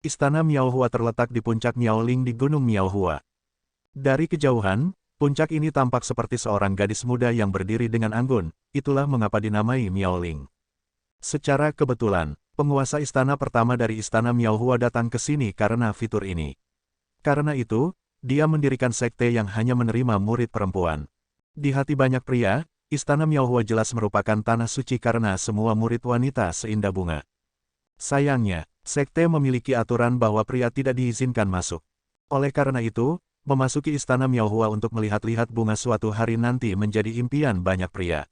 Istana Miaohua terletak di puncak Miaoling di Gunung Miaohua. Dari kejauhan, puncak ini tampak seperti seorang gadis muda yang berdiri dengan anggun, itulah mengapa dinamai Miaoling. Secara kebetulan, penguasa istana pertama dari Istana Miaohua datang ke sini karena fitur ini. Karena itu, dia mendirikan sekte yang hanya menerima murid perempuan. Di hati banyak pria, Istana Miaohua jelas merupakan tanah suci karena semua murid wanita seindah bunga. Sayangnya, sekte memiliki aturan bahwa pria tidak diizinkan masuk. Oleh karena itu, memasuki Istana Miaohua untuk melihat-lihat bunga suatu hari nanti menjadi impian banyak pria.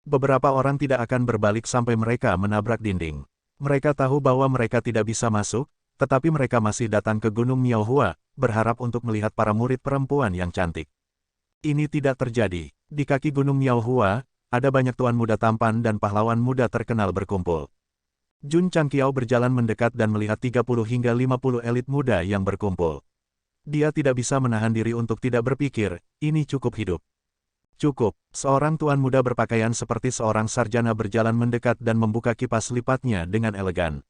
Beberapa orang tidak akan berbalik sampai mereka menabrak dinding. Mereka tahu bahwa mereka tidak bisa masuk, tetapi mereka masih datang ke Gunung Miaohua, berharap untuk melihat para murid perempuan yang cantik. Ini tidak terjadi. Di kaki Gunung Miaohua, ada banyak tuan muda tampan dan pahlawan muda terkenal berkumpul. Jun Changqiao berjalan mendekat dan melihat 30 hingga 50 elit muda yang berkumpul. Dia tidak bisa menahan diri untuk tidak berpikir, ini cukup hidup. Cukup, seorang tuan muda berpakaian seperti seorang sarjana berjalan mendekat dan membuka kipas lipatnya dengan elegan.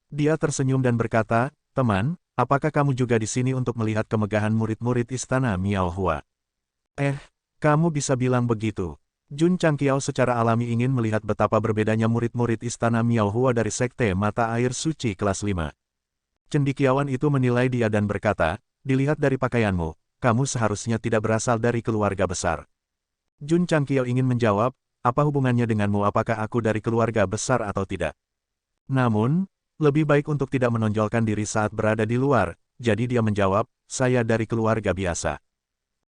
Dia tersenyum dan berkata, "Teman, apakah kamu juga di sini untuk melihat kemegahan murid-murid Istana Miaohua?" Kamu bisa bilang begitu. Jun Changqiao secara alami ingin melihat betapa berbedanya murid-murid Istana Miaohua dari Sekte Mata Air Suci kelas 5. Cendekiawan itu menilai dia dan berkata, "Dilihat dari pakaianmu, kamu seharusnya tidak berasal dari keluarga besar." Jun Changqiao ingin menjawab, "Apa hubungannya denganmu, apakah aku dari keluarga besar atau tidak?" Namun, lebih baik untuk tidak menonjolkan diri saat berada di luar, jadi dia menjawab, "Saya dari keluarga biasa."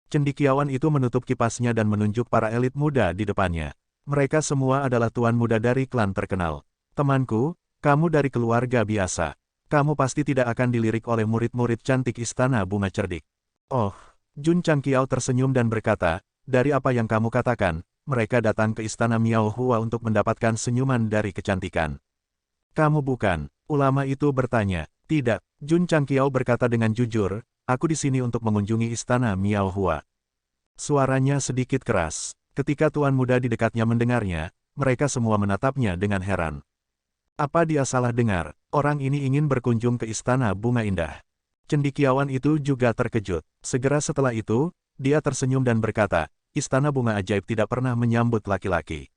Cendekiawan itu menutup kipasnya dan menunjuk para elit muda di depannya. Mereka semua adalah tuan muda dari klan terkenal. "Temanku, kamu dari keluarga biasa. Kamu pasti tidak akan dilirik oleh murid-murid cantik Istana Bunga Cerdik." "Oh." Jun Changqiao tersenyum dan berkata, "Dari apa yang kamu katakan, mereka datang ke Istana Miaohua untuk mendapatkan senyuman dari kecantikan." "Kamu bukan?" ulama itu bertanya. "Tidak." Jun Changqiao berkata dengan jujur, "Aku di sini untuk mengunjungi Istana Miaohua." Suaranya sedikit keras. Ketika tuan muda di dekatnya mendengarnya, mereka semua menatapnya dengan heran. Apa dia salah dengar? Orang ini ingin berkunjung ke Istana Bunga Indah. Cendekiawan itu juga terkejut. Segera setelah itu, dia tersenyum dan berkata, "Istana Bunga Ajaib tidak pernah menyambut laki-laki.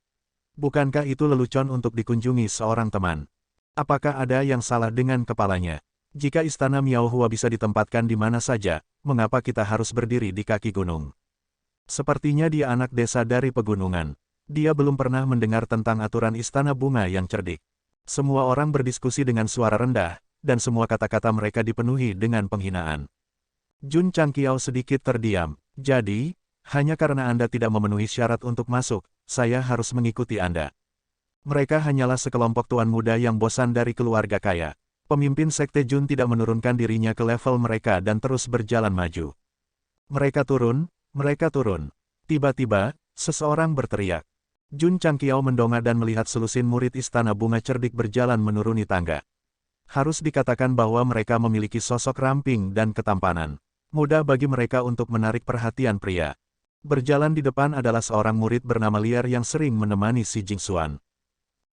Bukankah itu lelucon untuk dikunjungi seorang teman? Apakah ada yang salah dengan kepalanya? Jika Istana Miaohua bisa ditempatkan di mana saja, mengapa kita harus berdiri di kaki gunung?" Sepertinya dia anak desa dari pegunungan. Dia belum pernah mendengar tentang aturan Istana Bunga yang cerdik. Semua orang berdiskusi dengan suara rendah, dan semua kata-kata mereka dipenuhi dengan penghinaan. Jun Changqiao sedikit terdiam. "Jadi, hanya karena Anda tidak memenuhi syarat untuk masuk, saya harus mengikuti Anda." Mereka hanyalah sekelompok tuan muda yang bosan dari keluarga kaya. Pemimpin Sekte Jun tidak menurunkan dirinya ke level mereka dan terus berjalan maju. Mereka turun. Tiba-tiba, seseorang berteriak. Jun Changqiao mendongak dan melihat selusin murid Istana Bunga Cerdik berjalan menuruni tangga. Harus dikatakan bahwa mereka memiliki sosok ramping dan ketampanan. Mudah bagi mereka untuk menarik perhatian pria. Berjalan di depan adalah seorang murid bernama Lier yang sering menemani si Jingxuan.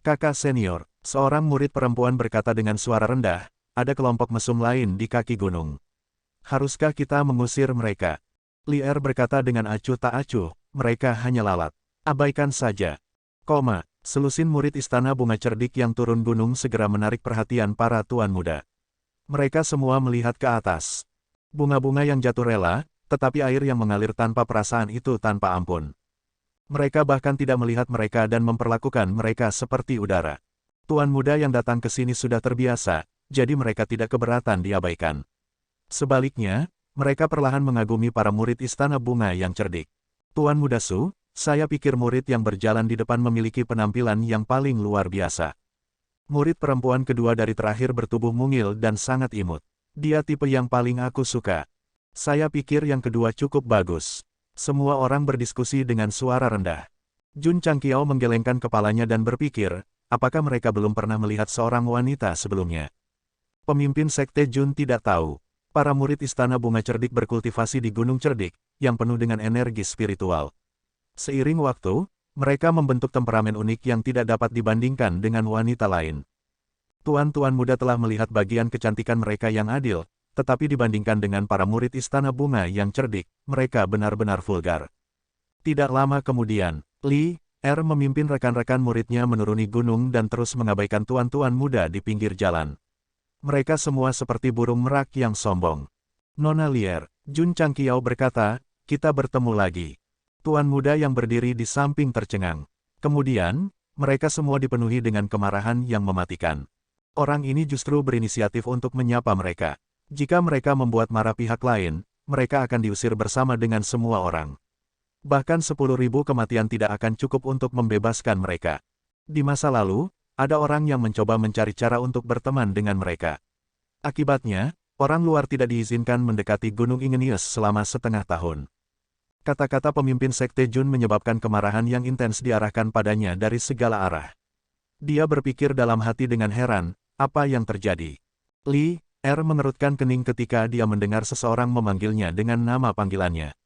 "Kakak senior," seorang murid perempuan berkata dengan suara rendah, "ada kelompok mesum lain di kaki gunung. Haruskah kita mengusir mereka?" Lier berkata dengan acuh tak acuh, "Mereka hanya lalat. Abaikan saja." Selusin murid Istana Bunga Cerdik yang turun gunung segera menarik perhatian para tuan muda. Mereka semua melihat ke atas. Bunga-bunga yang jatuh rela, tetapi air yang mengalir tanpa perasaan itu tanpa ampun. Mereka bahkan tidak melihat mereka dan memperlakukan mereka seperti udara. Tuan muda yang datang ke sini sudah terbiasa, jadi mereka tidak keberatan diabaikan. Sebaliknya, mereka perlahan mengagumi para murid Istana Bunga yang cerdik. "Tuan Muda Su, saya pikir murid yang berjalan di depan memiliki penampilan yang paling luar biasa." Murid perempuan kedua dari terakhir bertubuh mungil dan sangat imut. "Dia tipe yang paling aku suka. Saya pikir yang kedua cukup bagus." Semua orang berdiskusi dengan suara rendah. Jun Changqiao menggelengkan kepalanya dan berpikir, apakah mereka belum pernah melihat seorang wanita sebelumnya? Pemimpin Sekte Jun tidak tahu. Para murid Istana Bunga Cerdik berkultivasi di Gunung Cerdik, yang penuh dengan energi spiritual. Seiring waktu, mereka membentuk temperamen unik yang tidak dapat dibandingkan dengan wanita lain. Tuan-tuan muda telah melihat bagian kecantikan mereka yang adil, tetapi dibandingkan dengan para murid Istana Bunga yang cerdik, mereka benar-benar vulgar. Tidak lama kemudian, Li Er memimpin rekan-rekan muridnya menuruni gunung dan terus mengabaikan tuan-tuan muda di pinggir jalan. Mereka semua seperti burung merak yang sombong. Nona Lier, Jun Changqiao berkata, kita bertemu lagi. Tuan muda yang berdiri di samping tercengang. Kemudian, mereka semua dipenuhi dengan kemarahan yang mematikan. Orang ini justru berinisiatif untuk menyapa mereka. Jika mereka membuat marah pihak lain, mereka akan diusir bersama dengan semua orang. Bahkan 10.000 kematian tidak akan cukup untuk membebaskan mereka. Di masa lalu, ada orang yang mencoba mencari cara untuk berteman dengan mereka. Akibatnya, orang luar tidak diizinkan mendekati Gunung Ingenius selama setengah tahun. Kata-kata pemimpin Sekte Jun menyebabkan kemarahan yang intens diarahkan padanya dari segala arah. Dia berpikir dalam hati dengan heran, apa yang terjadi? Li Er mengerutkan kening ketika dia mendengar seseorang memanggilnya dengan nama panggilannya.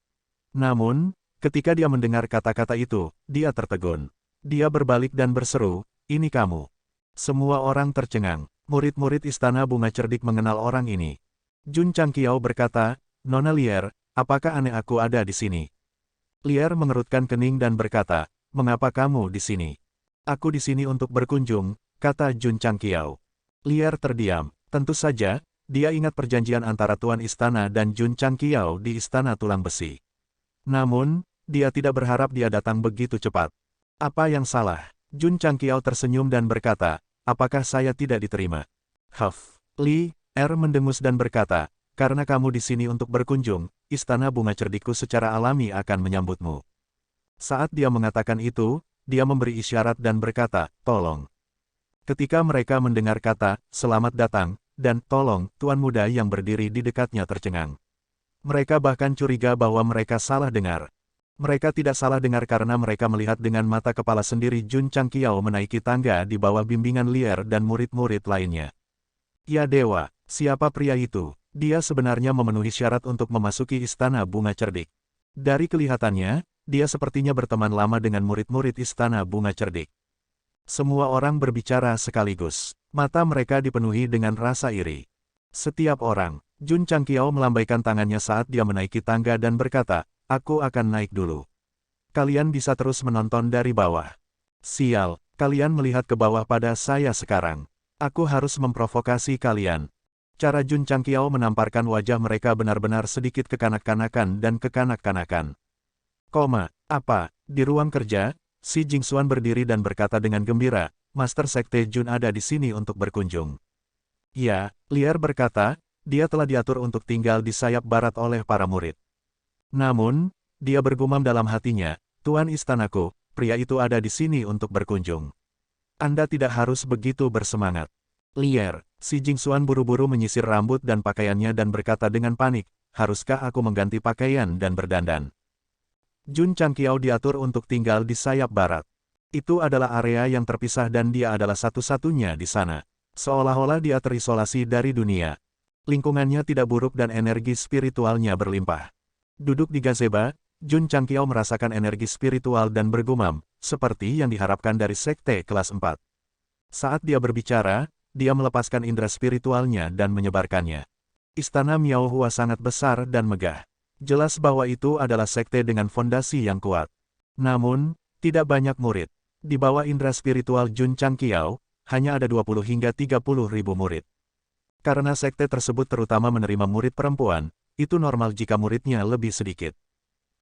Namun, ketika dia mendengar kata-kata itu, dia tertegun. Dia berbalik dan berseru, ini kamu. Semua orang tercengang. Murid-murid Istana Bunga Cerdik mengenal orang ini. Jun Changqiao berkata, Nona Lier, apakah aneh aku ada di sini? Lier mengerutkan kening dan berkata, mengapa kamu di sini? Aku di sini untuk berkunjung, kata Jun Changqiao. Lier terdiam. Tentu saja, dia ingat perjanjian antara Tuan Istana dan Jun Changqiao di Istana Tulang Besi. Namun, dia tidak berharap dia datang begitu cepat. Apa yang salah? Jun Changqiao tersenyum dan berkata, apakah saya tidak diterima? Huff. Li Er mendengus dan berkata, karena kamu di sini untuk berkunjung, Istana Bunga Cerdikku secara alami akan menyambutmu. Saat dia mengatakan itu, dia memberi isyarat dan berkata, tolong. Ketika mereka mendengar kata, selamat datang, dan tolong, tuan muda yang berdiri di dekatnya tercengang. Mereka bahkan curiga bahwa mereka salah dengar. Mereka tidak salah dengar karena mereka melihat dengan mata kepala sendiri Jun Changqiao menaiki tangga di bawah bimbingan Lier dan murid-murid lainnya. Ya dewa, siapa pria itu? Dia sebenarnya memenuhi syarat untuk memasuki Istana Bunga Cerdik. Dari kelihatannya, dia sepertinya berteman lama dengan murid-murid Istana Bunga Cerdik. Semua orang berbicara sekaligus. Mata mereka dipenuhi dengan rasa iri. Setiap orang, Jun Changqiao melambaikan tangannya saat dia menaiki tangga dan berkata, aku akan naik dulu. Kalian bisa terus menonton dari bawah. Sial, kalian melihat ke bawah pada saya sekarang. Aku harus memprovokasi kalian. Cara Jun Changqiao menamparkan wajah mereka benar-benar sedikit kekanak-kanakan dan kekanak-kanakan. Apa? Di ruang kerja, Si Jingxuan berdiri dan berkata dengan gembira, Master Sekte Jun ada di sini untuk berkunjung. Ya, Lier berkata, dia telah diatur untuk tinggal di sayap barat oleh para murid. Namun, dia bergumam dalam hatinya, Tuan Istanaku, pria itu ada di sini untuk berkunjung. Anda tidak harus begitu bersemangat. Lier, Si Jingxuan buru-buru menyisir rambut dan pakaiannya dan berkata dengan panik, haruskah aku mengganti pakaian dan berdandan? Jun Changqiao diatur untuk tinggal di sayap barat. Itu adalah area yang terpisah dan dia adalah satu-satunya di sana. Seolah-olah dia terisolasi dari dunia. Lingkungannya tidak buruk dan energi spiritualnya berlimpah. Duduk di gazebo, Jun Changqiao merasakan energi spiritual dan bergumam, seperti yang diharapkan dari sekte kelas 4. Saat dia berbicara, dia melepaskan indera spiritualnya dan menyebarkannya. Istana Miao Hua sangat besar dan megah. Jelas bahwa itu adalah sekte dengan fondasi yang kuat. Namun, tidak banyak murid. Di bawah indera spiritual Jun Changqiao, hanya ada 20 hingga 30 ribu murid. Karena sekte tersebut terutama menerima murid perempuan, itu normal jika muridnya lebih sedikit.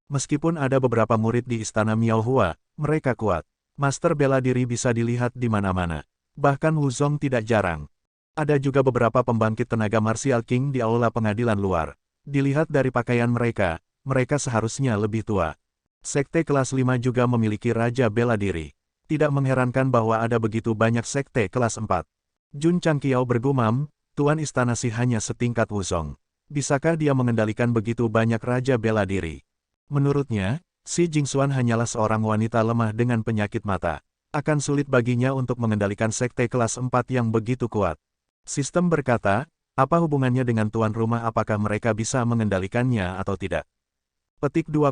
Meskipun ada beberapa murid di Istana Miao Hua, mereka kuat. Master bela diri bisa dilihat di mana-mana. Bahkan Wuzong tidak jarang. Ada juga beberapa pembangkit tenaga martial king di aula pengadilan luar. Dilihat dari pakaian mereka, mereka seharusnya lebih tua. Sekte kelas 5 juga memiliki raja bela diri. Tidak mengherankan bahwa ada begitu banyak sekte kelas 4. Jun Changqiao bergumam, Tuan Istana Si hanya setingkat Wuzong. Bisakah dia mengendalikan begitu banyak raja bela diri? Menurutnya, Si Jingxuan hanyalah seorang wanita lemah dengan penyakit mata. Akan sulit baginya untuk mengendalikan sekte kelas 4 yang begitu kuat. Sistem berkata, apa hubungannya dengan tuan rumah, apakah mereka bisa mengendalikannya atau tidak? Petik 2,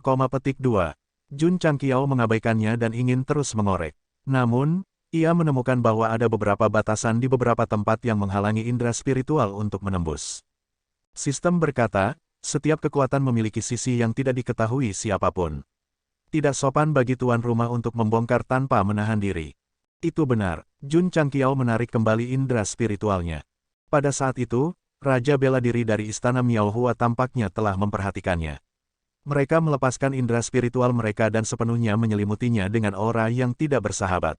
Jun Changqiao mengabaikannya dan ingin terus mengorek. Namun, Ia menemukan bahwa ada beberapa batasan di beberapa tempat yang menghalangi indera spiritual untuk menembus. Sistem berkata, setiap kekuatan memiliki sisi yang tidak diketahui siapapun. Tidak sopan bagi tuan rumah untuk membongkar tanpa menahan diri. Itu benar, Jun Changqiao menarik kembali indera spiritualnya. Pada saat itu, Raja Bela Diri dari Istana Miao Hua tampaknya telah memperhatikannya. Mereka melepaskan indera spiritual mereka dan sepenuhnya menyelimutinya dengan aura yang tidak bersahabat.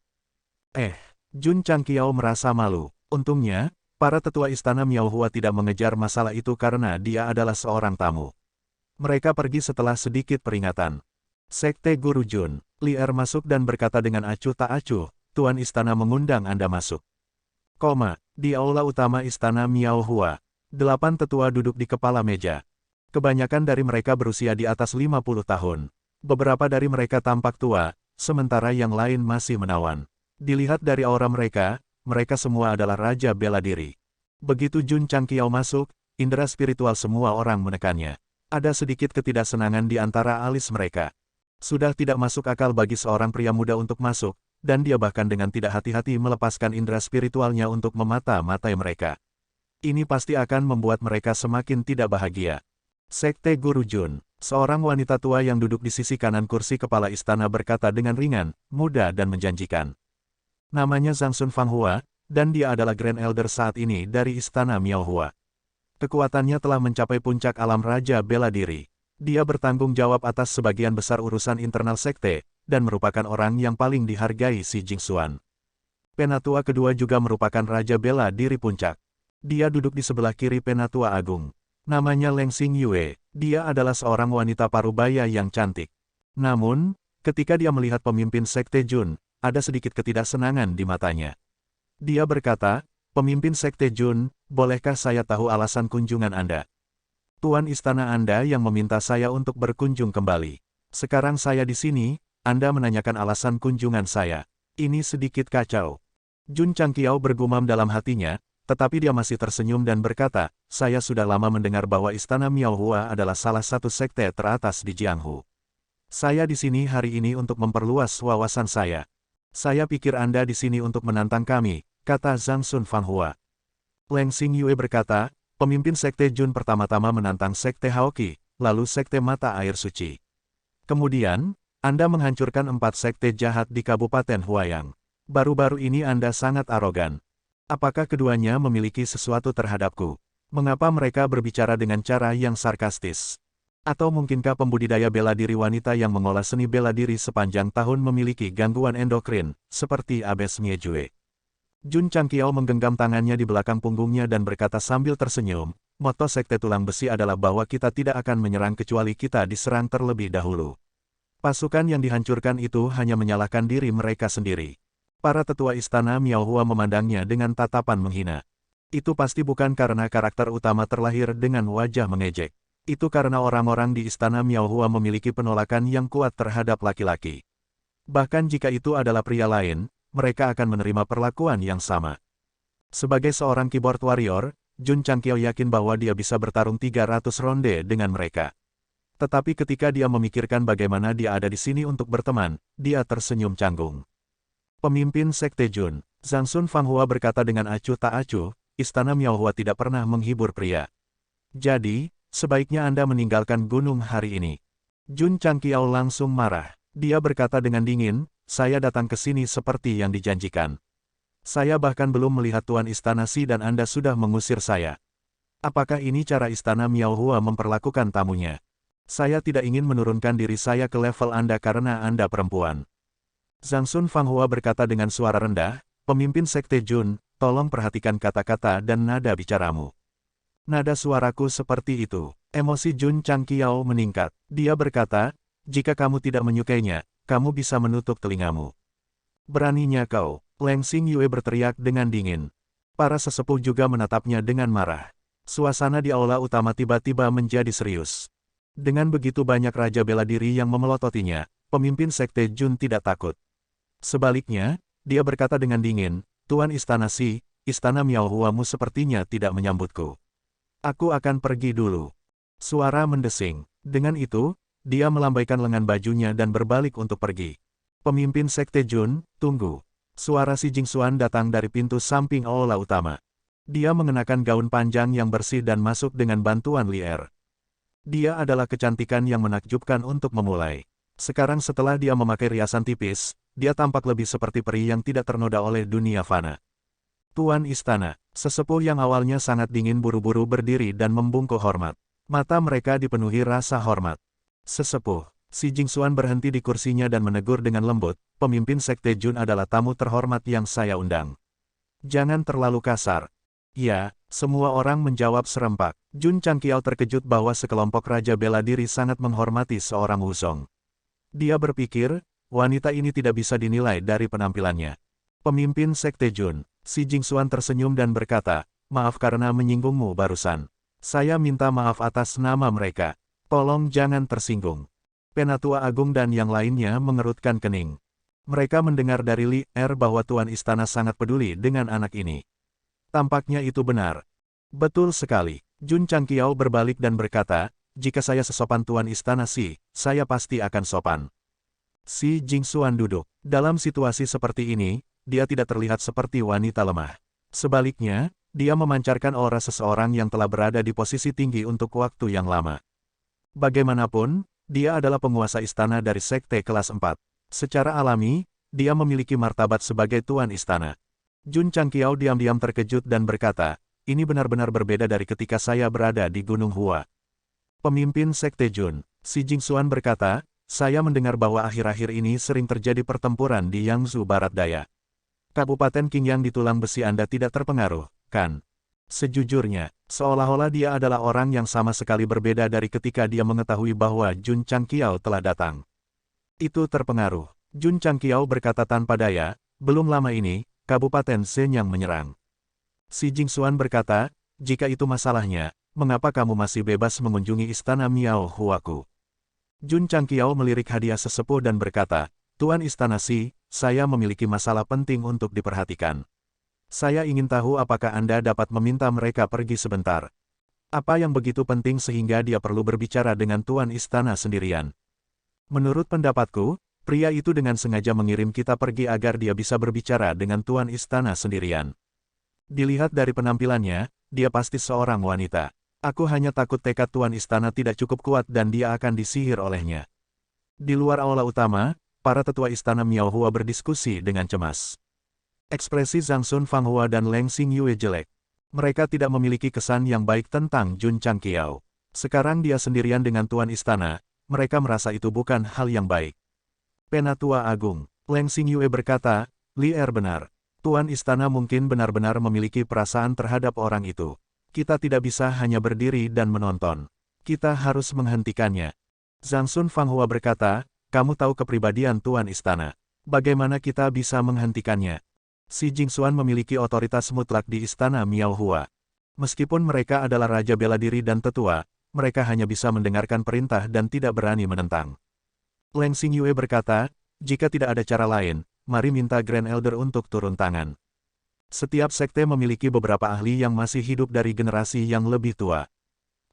Jun Changqiao merasa malu. Untungnya, para tetua Istana Miao Hua tidak mengejar masalah itu karena dia adalah seorang tamu. Mereka pergi setelah sedikit peringatan. Sekte Guru Jun, Li Er masuk dan berkata dengan acuh tak acuh, Tuan Istana mengundang Anda masuk. Di aula utama Istana Miao Hua, 8 tetua duduk di kepala meja. Kebanyakan dari mereka berusia di atas 50 tahun. Beberapa dari mereka tampak tua, sementara yang lain masih menawan. Dilihat dari aura mereka, mereka semua adalah Raja Bela Diri. Begitu Jun Changqiao masuk, indera spiritual semua orang menekannya. Ada sedikit ketidaksenangan di antara alis mereka. Sudah tidak masuk akal bagi seorang pria muda untuk masuk, dan dia bahkan dengan tidak hati-hati melepaskan indera spiritualnya untuk memata-matai mereka. Ini pasti akan membuat mereka semakin tidak bahagia. Sekte Guru Jun, seorang wanita tua yang duduk di sisi kanan kursi kepala istana berkata dengan ringan, muda dan menjanjikan. Namanya Zhang Sun Fanghua, dan dia adalah Grand Elder saat ini dari Istana Miao Hua. Kekuatannya telah mencapai puncak alam Raja Bela Diri. Dia bertanggung jawab atas sebagian besar urusan internal sekte, dan merupakan orang yang paling dihargai si Jingxuan. Penatua kedua juga merupakan Raja Bela Diri puncak. Dia duduk di sebelah kiri Penatua Agung. Namanya Leng Xingyue, dia adalah seorang wanita parubaya yang cantik. Namun, ketika dia melihat pemimpin sekte Jun, ada sedikit ketidaksenangan di matanya. Dia berkata, pemimpin sekte Jun, bolehkah saya tahu alasan kunjungan Anda? Tuan istana Anda yang meminta saya untuk berkunjung kembali. Sekarang saya di sini, Anda menanyakan alasan kunjungan saya. Ini sedikit kacau. Jun Changqiao bergumam dalam hatinya, tetapi dia masih tersenyum dan berkata, saya sudah lama mendengar bahwa Istana Miao Hua adalah salah satu sekte teratas di Jianghu. Saya di sini hari ini untuk memperluas wawasan saya. Saya pikir Anda di sini untuk menantang kami, kata Zhang Sun Fanghua. Leng Xingyue berkata, pemimpin sekte Jun pertama-tama menantang sekte Haoki, lalu sekte Mata Air Suci. Kemudian, Anda menghancurkan 4 sekte jahat di Kabupaten Huayang. Baru-baru ini Anda sangat arogan. Apakah keduanya memiliki sesuatu terhadapku? Mengapa mereka berbicara dengan cara yang sarkastis? Atau mungkinkah pembudidaya bela diri wanita yang mengolah seni bela diri sepanjang tahun memiliki gangguan endokrin, seperti Abes Miejue? Jun Changqiao menggenggam tangannya di belakang punggungnya dan berkata sambil tersenyum, moto sekte tulang besi adalah bahwa kita tidak akan menyerang kecuali kita diserang terlebih dahulu. Pasukan yang dihancurkan itu hanya menyalahkan diri mereka sendiri. Para tetua istana Miao Hua memandangnya dengan tatapan menghina. Itu pasti bukan karena karakter utama terlahir dengan wajah mengejek. Itu karena orang-orang di istana Miao Hua memiliki penolakan yang kuat terhadap laki-laki. Bahkan jika itu adalah pria lain, mereka akan menerima perlakuan yang sama. Sebagai seorang keyboard warrior, Jun Changqiao yakin bahwa dia bisa bertarung 300 ronde dengan mereka. Tetapi ketika dia memikirkan bagaimana dia ada di sini untuk berteman, dia tersenyum canggung. Pemimpin sekte Jun, Zhang Sun Fanghua berkata dengan acuh tak acuh, Istana Miao Hua tidak pernah menghibur pria. Jadi, sebaiknya Anda meninggalkan gunung hari ini. Jun Changqiao langsung marah. Dia berkata dengan dingin, saya datang ke sini seperti yang dijanjikan. Saya bahkan belum melihat Tuan Istana Si dan Anda sudah mengusir saya. Apakah ini cara Istana Miao Hua memperlakukan tamunya? Saya tidak ingin menurunkan diri saya ke level Anda karena Anda perempuan. Zhang Sun Fanghua berkata dengan suara rendah, pemimpin sekte Jun, tolong perhatikan kata-kata dan nada bicaramu. Nada suaraku seperti itu. Emosi Jun Changqiao meningkat. Dia berkata, jika kamu tidak menyukainya, kamu bisa menutup telingamu. Beraninya kau, Leng Xingyue berteriak dengan dingin. Para sesepuh juga menatapnya dengan marah. Suasana di aula utama tiba-tiba menjadi serius. Dengan begitu banyak raja bela diri yang memelototinya, pemimpin sekte Jun tidak takut. Sebaliknya, dia berkata dengan dingin, Tuan Istana Si, Istana Miao Huamu sepertinya tidak menyambutku. Aku akan pergi dulu. Suara mendesing. Dengan itu, dia melambaikan lengan bajunya dan berbalik untuk pergi. Pemimpin sekte Jun, tunggu. Suara si Jingxuan datang dari pintu samping aula utama. Dia mengenakan gaun panjang yang bersih dan masuk dengan bantuan Li Er. Dia adalah kecantikan yang menakjubkan untuk memulai. Sekarang setelah dia memakai riasan tipis, dia tampak lebih seperti peri yang tidak ternoda oleh dunia fana. Tuan Istana, sesepuh yang awalnya sangat dingin buru-buru berdiri dan membungkuk hormat. Mata mereka dipenuhi rasa hormat. Sesepuh, si Jingxuan berhenti di kursinya dan menegur dengan lembut, pemimpin Sekte Jun adalah tamu terhormat yang saya undang. Jangan terlalu kasar. Ya, semua orang menjawab serempak. Jun Changqiao terkejut bahwa sekelompok Raja Bela Diri sangat menghormati seorang Wuzong. Dia berpikir, wanita ini tidak bisa dinilai dari penampilannya. Pemimpin Sekte Jun, si Jingxuan tersenyum dan berkata, maaf karena menyinggungmu barusan. Saya minta maaf atas nama mereka. Tolong jangan tersinggung. Penatua Agung dan yang lainnya mengerutkan kening. Mereka mendengar dari Li Er bahwa Tuan Istana sangat peduli dengan anak ini. Tampaknya itu benar. Betul sekali. Jun Changqiao berbalik dan berkata, jika saya sesopan Tuan Istana saya pasti akan sopan. Si Jingxuan duduk. Dalam situasi seperti ini, dia tidak terlihat seperti wanita lemah. Sebaliknya, dia memancarkan aura seseorang yang telah berada di posisi tinggi untuk waktu yang lama. Bagaimanapun, dia adalah penguasa istana dari Sekte kelas 4. Secara alami, dia memiliki martabat sebagai Tuan Istana. Jun Changqiao diam-diam terkejut dan berkata, ini benar-benar berbeda dari ketika saya berada di Gunung Hua. Pemimpin Sekte Jun, si Jingxuan berkata, saya mendengar bahwa akhir-akhir ini sering terjadi pertempuran di Yangzhou Barat Daya. Kabupaten Qingyang di tulang besi Anda tidak terpengaruh, kan? Sejujurnya, seolah-olah dia adalah orang yang sama sekali berbeda dari ketika dia mengetahui bahwa Jun Changqiao telah datang. Itu terpengaruh. Jun Changqiao berkata tanpa daya, belum lama ini, Kabupaten Shenyang menyerang. Si Jingxuan berkata, jika itu masalahnya, mengapa kamu masih bebas mengunjungi istana Miao Huaku? Jun Changqiao melirik hadiah sesepuh dan berkata, Tuan Istana saya memiliki masalah penting untuk diperhatikan. Saya ingin tahu apakah Anda dapat meminta mereka pergi sebentar. Apa yang begitu penting sehingga dia perlu berbicara dengan Tuan Istana sendirian? Menurut pendapatku, pria itu dengan sengaja mengirim kita pergi agar dia bisa berbicara dengan Tuan Istana sendirian. Dilihat dari penampilannya, dia pasti seorang wanita. Aku hanya takut tekad Tuan Istana tidak cukup kuat dan dia akan disihir olehnya. Di luar aula utama, para tetua istana Miao Hua berdiskusi dengan cemas. Ekspresi Zhang Sun Fanghua dan Leng Xingyue jelek. Mereka tidak memiliki kesan yang baik tentang Jun Changqiao. Sekarang dia sendirian dengan Tuan Istana, mereka merasa itu bukan hal yang baik. Penatua Agung, Leng Xingyue berkata, Li Er benar. Tuan Istana mungkin benar-benar memiliki perasaan terhadap orang itu. Kita tidak bisa hanya berdiri dan menonton. Kita harus menghentikannya. Zhang Sun Fanghua berkata, kamu tahu kepribadian Tuan Istana. Bagaimana kita bisa menghentikannya? Si Jingxuan memiliki otoritas mutlak di istana Miao Hua. Meskipun mereka adalah raja bela diri dan tetua, mereka hanya bisa mendengarkan perintah dan tidak berani menentang. Leng Xingyue berkata, jika tidak ada cara lain, mari minta Grand Elder untuk turun tangan. Setiap sekte memiliki beberapa ahli yang masih hidup dari generasi yang lebih tua.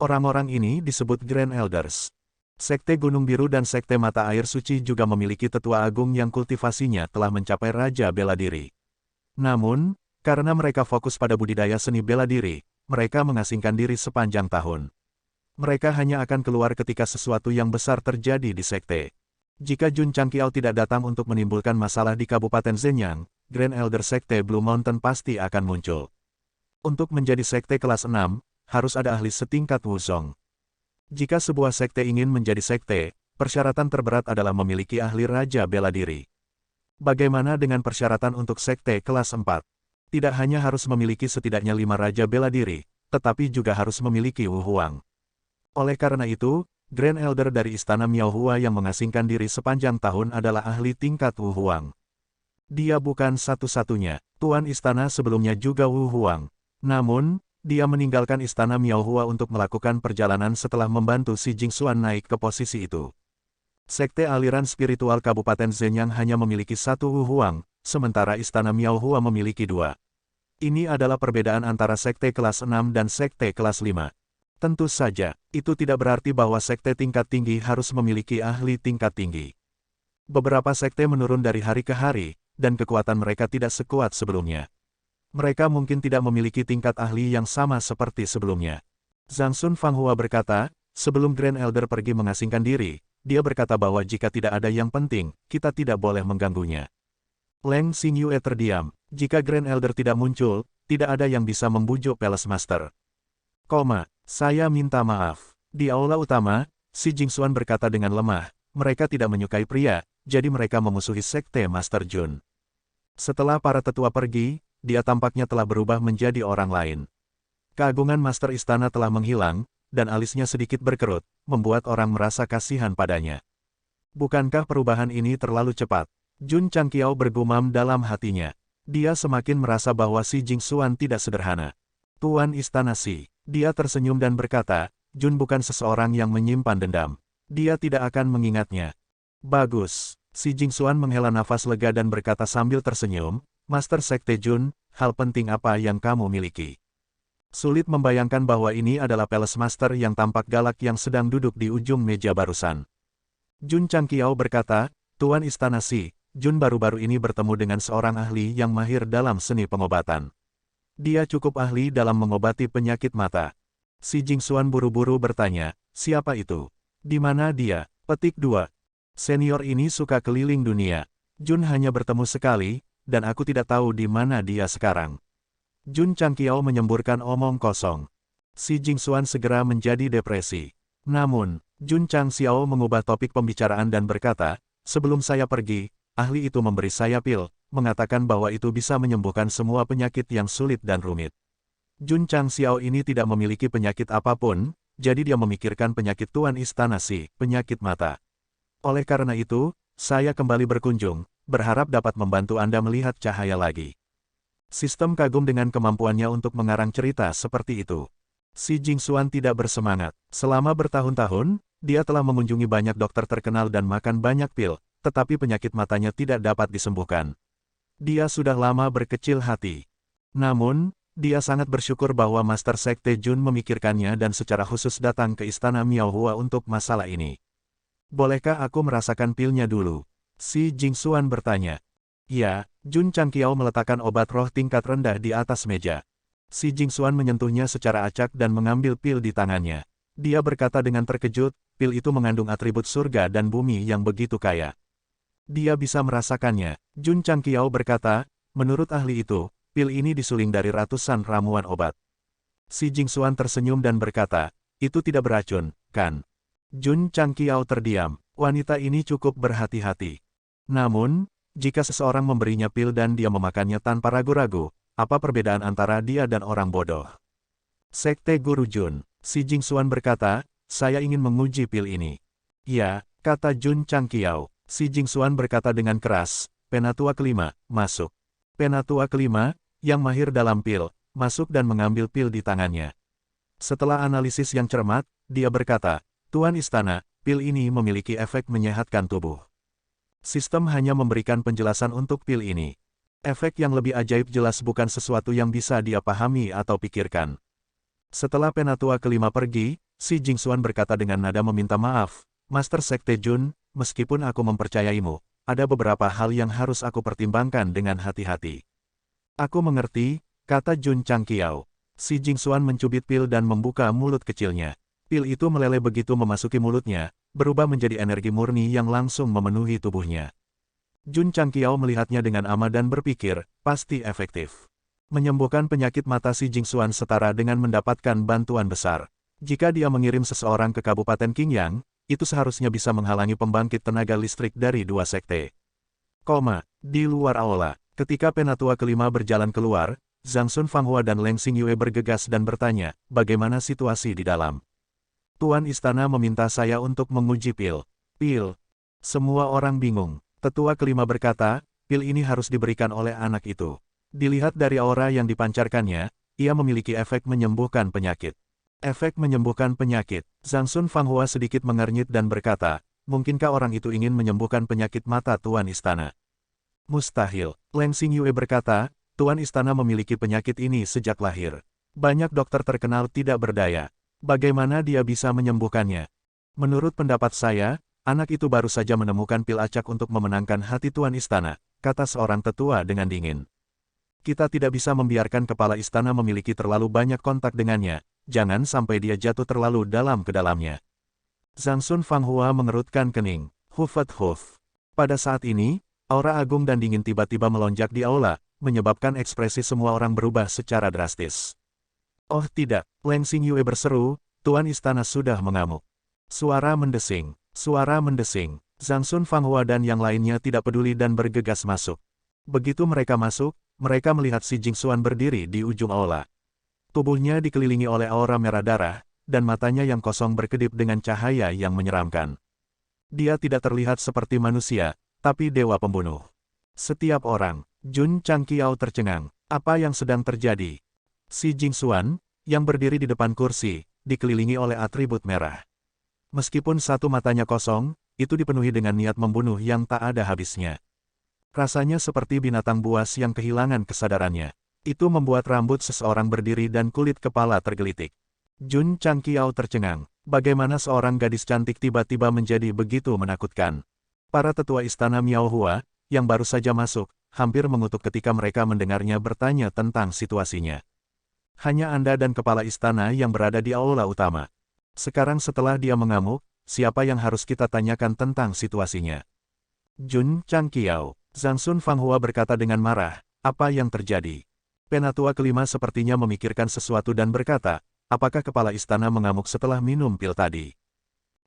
Orang-orang ini disebut Grand Elders. Sekte Gunung Biru dan Sekte Mata Air Suci juga memiliki tetua agung yang kultivasinya telah mencapai raja bela diri. Namun, karena mereka fokus pada budidaya seni bela diri, mereka mengasingkan diri sepanjang tahun. Mereka hanya akan keluar ketika sesuatu yang besar terjadi di sekte. Jika Jun Changqiao tidak datang untuk menimbulkan masalah di Kabupaten Shenyang, Grand Elder Sekte Blue Mountain pasti akan muncul. Untuk menjadi sekte kelas 6, harus ada ahli setingkat Wuzong. Jika sebuah sekte ingin menjadi sekte, persyaratan terberat adalah memiliki ahli raja bela diri. Bagaimana dengan persyaratan untuk sekte kelas 4? Tidak hanya harus memiliki setidaknya 5 raja bela diri, tetapi juga harus memiliki Wu Huang. Oleh karena itu, Grand Elder dari istana Miao Hua yang mengasingkan diri sepanjang tahun adalah ahli tingkat Wu Huang. Dia bukan satu-satunya, Tuan Istana sebelumnya juga Wu Huang. Namun, dia meninggalkan istana Miao Hua untuk melakukan perjalanan setelah membantu si Jingxuan naik ke posisi itu. Sekte aliran spiritual Kabupaten Shenyang hanya memiliki satu Wu Huang, sementara istana Miao Hua memiliki 2. Ini adalah perbedaan antara sekte kelas 6 dan sekte kelas 5. Tentu saja, itu tidak berarti bahwa sekte tingkat tinggi harus memiliki ahli tingkat tinggi. Beberapa sekte menurun dari hari ke hari, dan kekuatan mereka tidak sekuat sebelumnya. Mereka mungkin tidak memiliki tingkat ahli yang sama seperti sebelumnya. Zhang Sun Fanghua berkata, sebelum Grand Elder pergi mengasingkan diri, dia berkata bahwa jika tidak ada yang penting, kita tidak boleh mengganggunya. Leng Xingyue terdiam. Jika Grand Elder tidak muncul, tidak ada yang bisa membujuk Palace Master. Saya minta maaf. Di aula utama, Si Jingxuan berkata dengan lemah, mereka tidak menyukai pria, jadi mereka memusuhi Sekte Master Jun. Setelah para tetua pergi, dia tampaknya telah berubah menjadi orang lain. Keagungan Master Istana telah menghilang, dan alisnya sedikit berkerut, membuat orang merasa kasihan padanya. Bukankah perubahan ini terlalu cepat? Jun Changqiao bergumam dalam hatinya. Dia semakin merasa bahwa Si Jingxuan tidak sederhana. Tuan Istana Si. Dia tersenyum dan berkata, Jun bukan seseorang yang menyimpan dendam. Dia tidak akan mengingatnya. Bagus. Si Jingxuan menghela nafas lega dan berkata sambil tersenyum, Master Sekte Jun, hal penting apa yang kamu miliki? Sulit membayangkan bahwa ini adalah Palace Master yang tampak galak yang sedang duduk di ujung meja barusan. Jun Changqiao berkata, Tuan Istana Si, Jun baru-baru ini bertemu dengan seorang ahli yang mahir dalam seni pengobatan. Dia cukup ahli dalam mengobati penyakit mata. Si Jingxuan buru-buru bertanya, siapa itu? Di mana dia? Petik 2. Senior ini suka keliling dunia. Jun hanya bertemu sekali, dan aku tidak tahu di mana dia sekarang. Jun Changqiao menyemburkan omong kosong. Si Jingxuan segera menjadi depresi. Namun, Jun Changqiao mengubah topik pembicaraan dan berkata, sebelum saya pergi, ahli itu memberi saya pil, mengatakan bahwa itu bisa menyembuhkan semua penyakit yang sulit dan rumit. Jun Changqiao ini tidak memiliki penyakit apapun, jadi dia memikirkan penyakit Tuan Istana Si, penyakit mata. Oleh karena itu, saya kembali berkunjung, berharap dapat membantu Anda melihat cahaya lagi. Sistem kagum dengan kemampuannya untuk mengarang cerita seperti itu. Si Jingxuan tidak bersemangat. Selama bertahun-tahun, dia telah mengunjungi banyak dokter terkenal dan makan banyak pil, tetapi penyakit matanya tidak dapat disembuhkan. Dia sudah lama berkecil hati. Namun, dia sangat bersyukur bahwa Master Sekte Jun memikirkannya dan secara khusus datang ke Istana Miaohua untuk masalah ini. Bolehkah aku merasakan pilnya dulu? Si Jingxuan bertanya. Ya, Jun Changqiao meletakkan obat roh tingkat rendah di atas meja. Si Jingxuan menyentuhnya secara acak dan mengambil pil di tangannya. Dia berkata dengan terkejut, pil itu mengandung atribut surga dan bumi yang begitu kaya. Dia bisa merasakannya. Jun Changqiao berkata, menurut ahli itu, pil ini disuling dari ratusan ramuan obat. Si Jingxuan tersenyum dan berkata, itu tidak beracun, kan? Jun Changqiao terdiam. Wanita ini cukup berhati-hati. Namun, jika seseorang memberinya pil dan dia memakannya tanpa ragu-ragu, apa perbedaan antara dia dan orang bodoh? Sekte Guru Jun. Si Jingxuan berkata, saya ingin menguji pil ini. Ya, kata Jun Changqiao. Si Jingxuan berkata dengan keras, Penatua kelima, masuk. Penatua kelima, yang mahir dalam pil, masuk dan mengambil pil di tangannya. Setelah analisis yang cermat, dia berkata, Tuan Istana, pil ini memiliki efek menyehatkan tubuh. Sistem hanya memberikan penjelasan untuk pil ini. Efek yang lebih ajaib jelas bukan sesuatu yang bisa dia pahami atau pikirkan. Setelah Penatua kelima pergi, Si Jingxuan berkata dengan nada meminta maaf, Master Sekte Jun, meskipun aku mempercayaimu, ada beberapa hal yang harus aku pertimbangkan dengan hati-hati. Aku mengerti, kata Jun Changqiao. Si Jingxuan mencubit pil dan membuka mulut kecilnya. Pil itu meleleh begitu memasuki mulutnya, berubah menjadi energi murni yang langsung memenuhi tubuhnya. Jun Changqiao melihatnya dengan amat dan berpikir, pasti efektif. Menyembuhkan penyakit mata Si Jingxuan setara dengan mendapatkan bantuan besar. Jika dia mengirim seseorang ke Kabupaten Qingyang, itu seharusnya bisa menghalangi pembangkit tenaga listrik dari dua sekte. Di luar aula, ketika Penatua kelima berjalan keluar, Zhang Sun Fanghua dan Leng Xingyue bergegas dan bertanya, bagaimana situasi di dalam? Tuan Istana meminta saya untuk menguji pil. Pil. Semua orang bingung. Tetua kelima berkata, pil ini harus diberikan oleh anak itu. Dilihat dari aura yang dipancarkannya, ia memiliki efek menyembuhkan penyakit. Efek menyembuhkan penyakit. Zhang Sun Fanghua sedikit mengernyit dan berkata, mungkinkah orang itu ingin menyembuhkan penyakit mata Tuan Istana? Mustahil. Leng Xingyue berkata, Tuan Istana memiliki penyakit ini sejak lahir. Banyak dokter terkenal tidak berdaya. Bagaimana dia bisa menyembuhkannya? Menurut pendapat saya, Anak itu baru saja menemukan pil acak untuk memenangkan hati Tuan Istana, kata seorang tetua dengan dingin. Kita tidak bisa membiarkan kepala istana memiliki terlalu banyak kontak dengannya, jangan sampai dia jatuh terlalu dalam ke dalamnya. Zhang Sun Fanghua mengerutkan kening, huf. Pada saat ini, aura agung dan dingin tiba-tiba melonjak di aula, menyebabkan ekspresi semua orang berubah secara drastis. Oh tidak, Leng Xingyue berseru, Tuan Istana sudah mengamuk. Suara mendesing. Zhang Sun Fanghua dan yang lainnya tidak peduli dan bergegas masuk. Begitu mereka masuk, mereka melihat si Jingxuan berdiri di ujung aula. Tubuhnya dikelilingi oleh aura merah darah, dan matanya yang kosong berkedip dengan cahaya yang menyeramkan. Dia tidak terlihat seperti manusia, tapi dewa pembunuh. Setiap orang, Jun Changqiao tercengang. Apa yang sedang terjadi? Si Jingxuan, yang berdiri di depan kursi, dikelilingi oleh atribut merah. Meskipun satu matanya kosong, itu dipenuhi dengan niat membunuh yang tak ada habisnya. Rasanya seperti binatang buas yang kehilangan kesadarannya. Itu membuat rambut seseorang berdiri dan kulit kepala tergelitik. Jun Changqiao tercengang. Bagaimana seorang gadis cantik tiba-tiba menjadi begitu menakutkan? Para tetua istana Miao Hua, yang baru saja masuk, hampir mengutuk ketika mereka mendengarnya bertanya tentang situasinya. Hanya Anda dan kepala istana yang berada di aula utama. Sekarang setelah dia mengamuk, siapa yang harus kita tanyakan tentang situasinya? Jun Changqiao, Zhang Sun Fanghua berkata dengan marah, apa yang terjadi? Penatua kelima sepertinya memikirkan sesuatu dan berkata, apakah kepala istana mengamuk setelah minum pil tadi?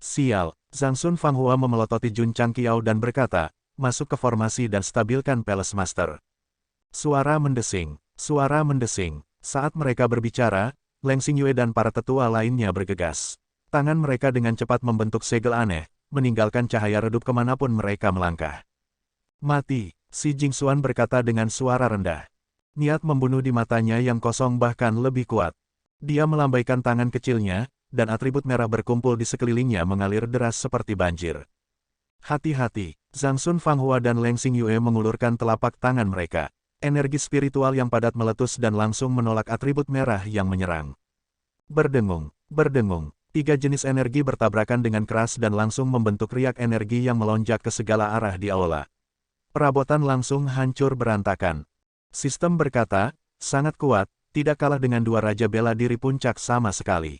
Sial, Zhang Sun Fanghua memelototi Jun Changqiao dan berkata, masuk ke formasi dan stabilkan Palace Master. Suara mendesing. Saat mereka berbicara, Leng Xingyue dan para tetua lainnya bergegas. Tangan mereka dengan cepat membentuk segel aneh, meninggalkan cahaya redup kemanapun mereka melangkah. Mati, si Jingxuan berkata dengan suara rendah. Niat membunuh di matanya yang kosong bahkan lebih kuat. Dia melambaikan tangan kecilnya, dan atribut merah berkumpul di sekelilingnya mengalir deras seperti banjir. Hati-hati, Zhang Sun Fanghua dan Leng Xingyue mengulurkan telapak tangan mereka. Energi spiritual yang padat meletus dan langsung menolak atribut merah yang menyerang. Berdengung. 3 jenis energi bertabrakan dengan keras dan langsung membentuk riak energi yang melonjak ke segala arah di aula. Perabotan langsung hancur berantakan. Sistem berkata, sangat kuat, tidak kalah dengan 2 raja bela diri puncak sama sekali.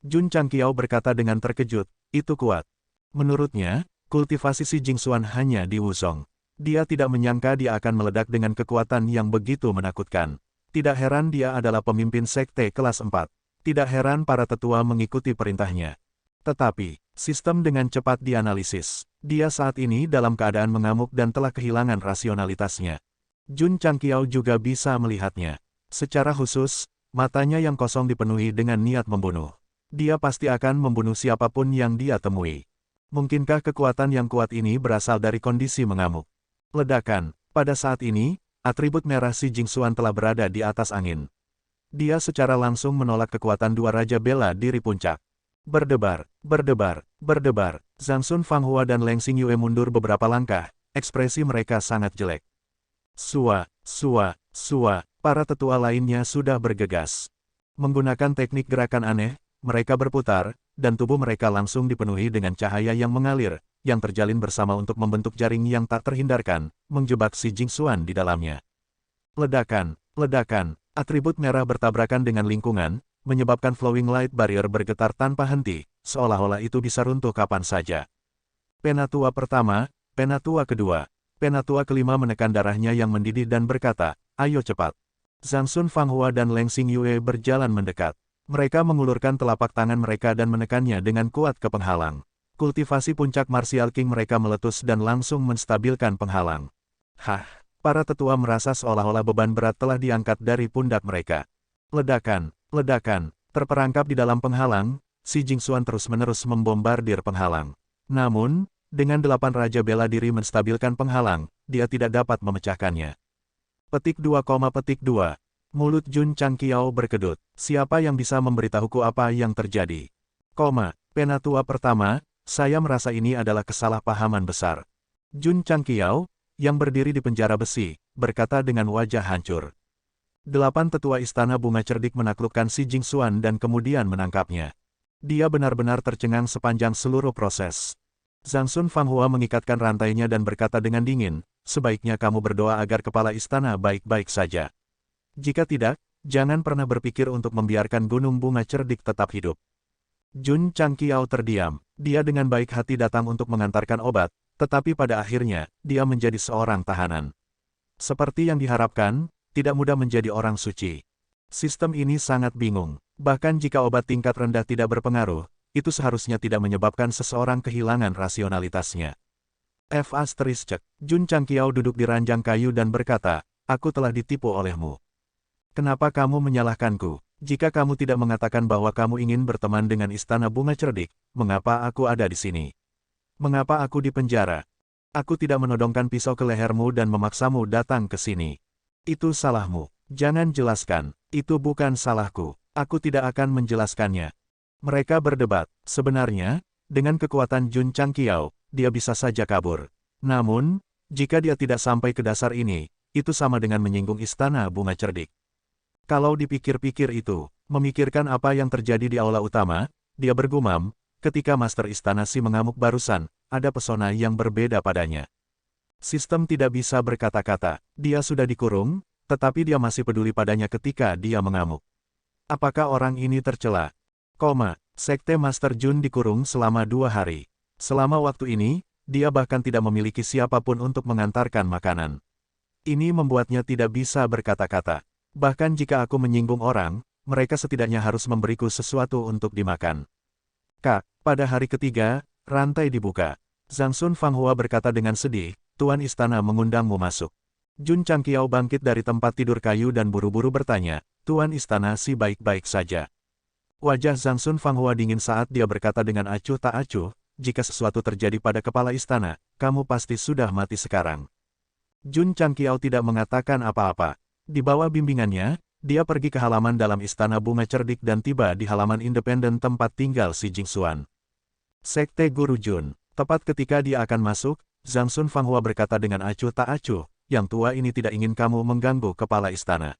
Jun Changqiao berkata dengan terkejut, itu kuat. Menurutnya, kultivasi si Jingxuan hanya di Wuzong. Dia tidak menyangka dia akan meledak dengan kekuatan yang begitu menakutkan. Tidak heran dia adalah pemimpin sekte kelas 4. Tidak heran para tetua mengikuti perintahnya. Tetapi, sistem dengan cepat dianalisis. Dia saat ini dalam keadaan mengamuk dan telah kehilangan rasionalitasnya. Jun Changqiao juga bisa melihatnya. Secara khusus, matanya yang kosong dipenuhi dengan niat membunuh. Dia pasti akan membunuh siapapun yang dia temui. Mungkinkah kekuatan yang kuat ini berasal dari kondisi mengamuk? Ledakan. Pada saat ini, atribut merah si Jingxuan telah berada di atas angin. Dia secara langsung menolak kekuatan 2 raja bela diri puncak. Berdebar. Zhang Sun Fanghua dan Leng Xingyue mundur beberapa langkah, ekspresi mereka sangat jelek. Para tetua lainnya sudah bergegas. Menggunakan teknik gerakan aneh, mereka berputar, dan tubuh mereka langsung dipenuhi dengan cahaya yang mengalir, yang terjalin bersama untuk membentuk jaring yang tak terhindarkan, menjebak si Jingxuan di dalamnya. Ledakan, atribut merah bertabrakan dengan lingkungan, menyebabkan flowing light barrier bergetar tanpa henti, seolah-olah itu bisa runtuh kapan saja. Penatua pertama, penatua kedua, penatua kelima menekan darahnya yang mendidih dan berkata, ayo cepat. Zhang Sun Fanghua dan Leng Xingyue berjalan mendekat. Mereka mengulurkan telapak tangan mereka dan menekannya dengan kuat ke penghalang. Kultivasi puncak Martial King mereka meletus dan langsung menstabilkan penghalang. Para tetua merasa seolah-olah beban berat telah diangkat dari pundak mereka. Ledakan, terperangkap di dalam penghalang, si Jingxuan terus-menerus membombardir penghalang. Namun, dengan 8 raja bela diri menstabilkan penghalang, dia tidak dapat memecahkannya. Petik 2, Mulut Jun Changqiao berkedut. Siapa yang bisa memberitahuku apa yang terjadi? Penatua pertama, saya merasa ini adalah kesalahpahaman besar. Jun Changqiao, yang berdiri di penjara besi, berkata dengan wajah hancur. 8 tetua istana bunga cerdik menaklukkan si Jingxuan dan kemudian menangkapnya. Dia benar-benar tercengang sepanjang seluruh proses. Zhang Sun Fanghua mengikatkan rantainya dan berkata dengan dingin, sebaiknya kamu berdoa agar kepala istana baik-baik saja. Jika tidak, jangan pernah berpikir untuk membiarkan Gunung Bunga Cerdik tetap hidup. Jun Changqiao terdiam. Dia dengan baik hati datang untuk mengantarkan obat, tetapi pada akhirnya, dia menjadi seorang tahanan. Seperti yang diharapkan, tidak mudah menjadi orang suci. Sistem ini sangat bingung. Bahkan jika obat tingkat rendah tidak berpengaruh, itu seharusnya tidak menyebabkan seseorang kehilangan rasionalitasnya. F***, Jun Changqiao duduk di ranjang kayu dan berkata, aku telah ditipu olehmu. Kenapa kamu menyalahkanku? Jika kamu tidak mengatakan bahwa kamu ingin berteman dengan Istana Bunga Cerdik, mengapa aku ada di sini? Mengapa aku di penjara? Aku tidak menodongkan pisau ke lehermu dan memaksamu datang ke sini. Itu salahmu. Jangan jelaskan. Itu bukan salahku. Aku tidak akan menjelaskannya. Mereka berdebat. Sebenarnya, dengan kekuatan Jun Changqiao, dia bisa saja kabur. Namun, jika dia tidak sampai ke dasar ini, itu sama dengan menyinggung Istana Bunga Cerdik. Kalau dipikir-pikir itu, memikirkan apa yang terjadi di aula utama, dia bergumam, ketika Master Istana Si mengamuk barusan, ada pesona yang berbeda padanya. Sistem tidak bisa berkata-kata, dia sudah dikurung, tetapi dia masih peduli padanya ketika dia mengamuk. Apakah orang ini tercela? Sekte Master Jun dikurung selama 2 hari. Selama waktu ini, dia bahkan tidak memiliki siapapun untuk mengantarkan makanan. Ini membuatnya tidak bisa berkata-kata. Bahkan jika aku menyinggung orang, mereka setidaknya harus memberiku sesuatu untuk dimakan. Pada hari ketiga, rantai dibuka. Zhang Sun Fanghua berkata dengan sedih, Tuan Istana mengundangmu masuk. Jun Changqiao bangkit dari tempat tidur kayu dan buru-buru bertanya, Tuan Istana Si baik-baik saja. Wajah Zhang Sun Fanghua dingin saat dia berkata dengan acuh tak acuh, jika sesuatu terjadi pada kepala istana, kamu pasti sudah mati sekarang. Jun Changqiao tidak mengatakan apa-apa. Di bawah bimbingannya, dia pergi ke halaman dalam Istana Bunga Cerdik dan tiba di halaman independen tempat tinggal si Jingxuan. Sekte Guru Jun. Tepat ketika dia akan masuk, Zhang Sun Fanghua berkata dengan acuh tak acuh, yang tua ini tidak ingin kamu mengganggu kepala istana.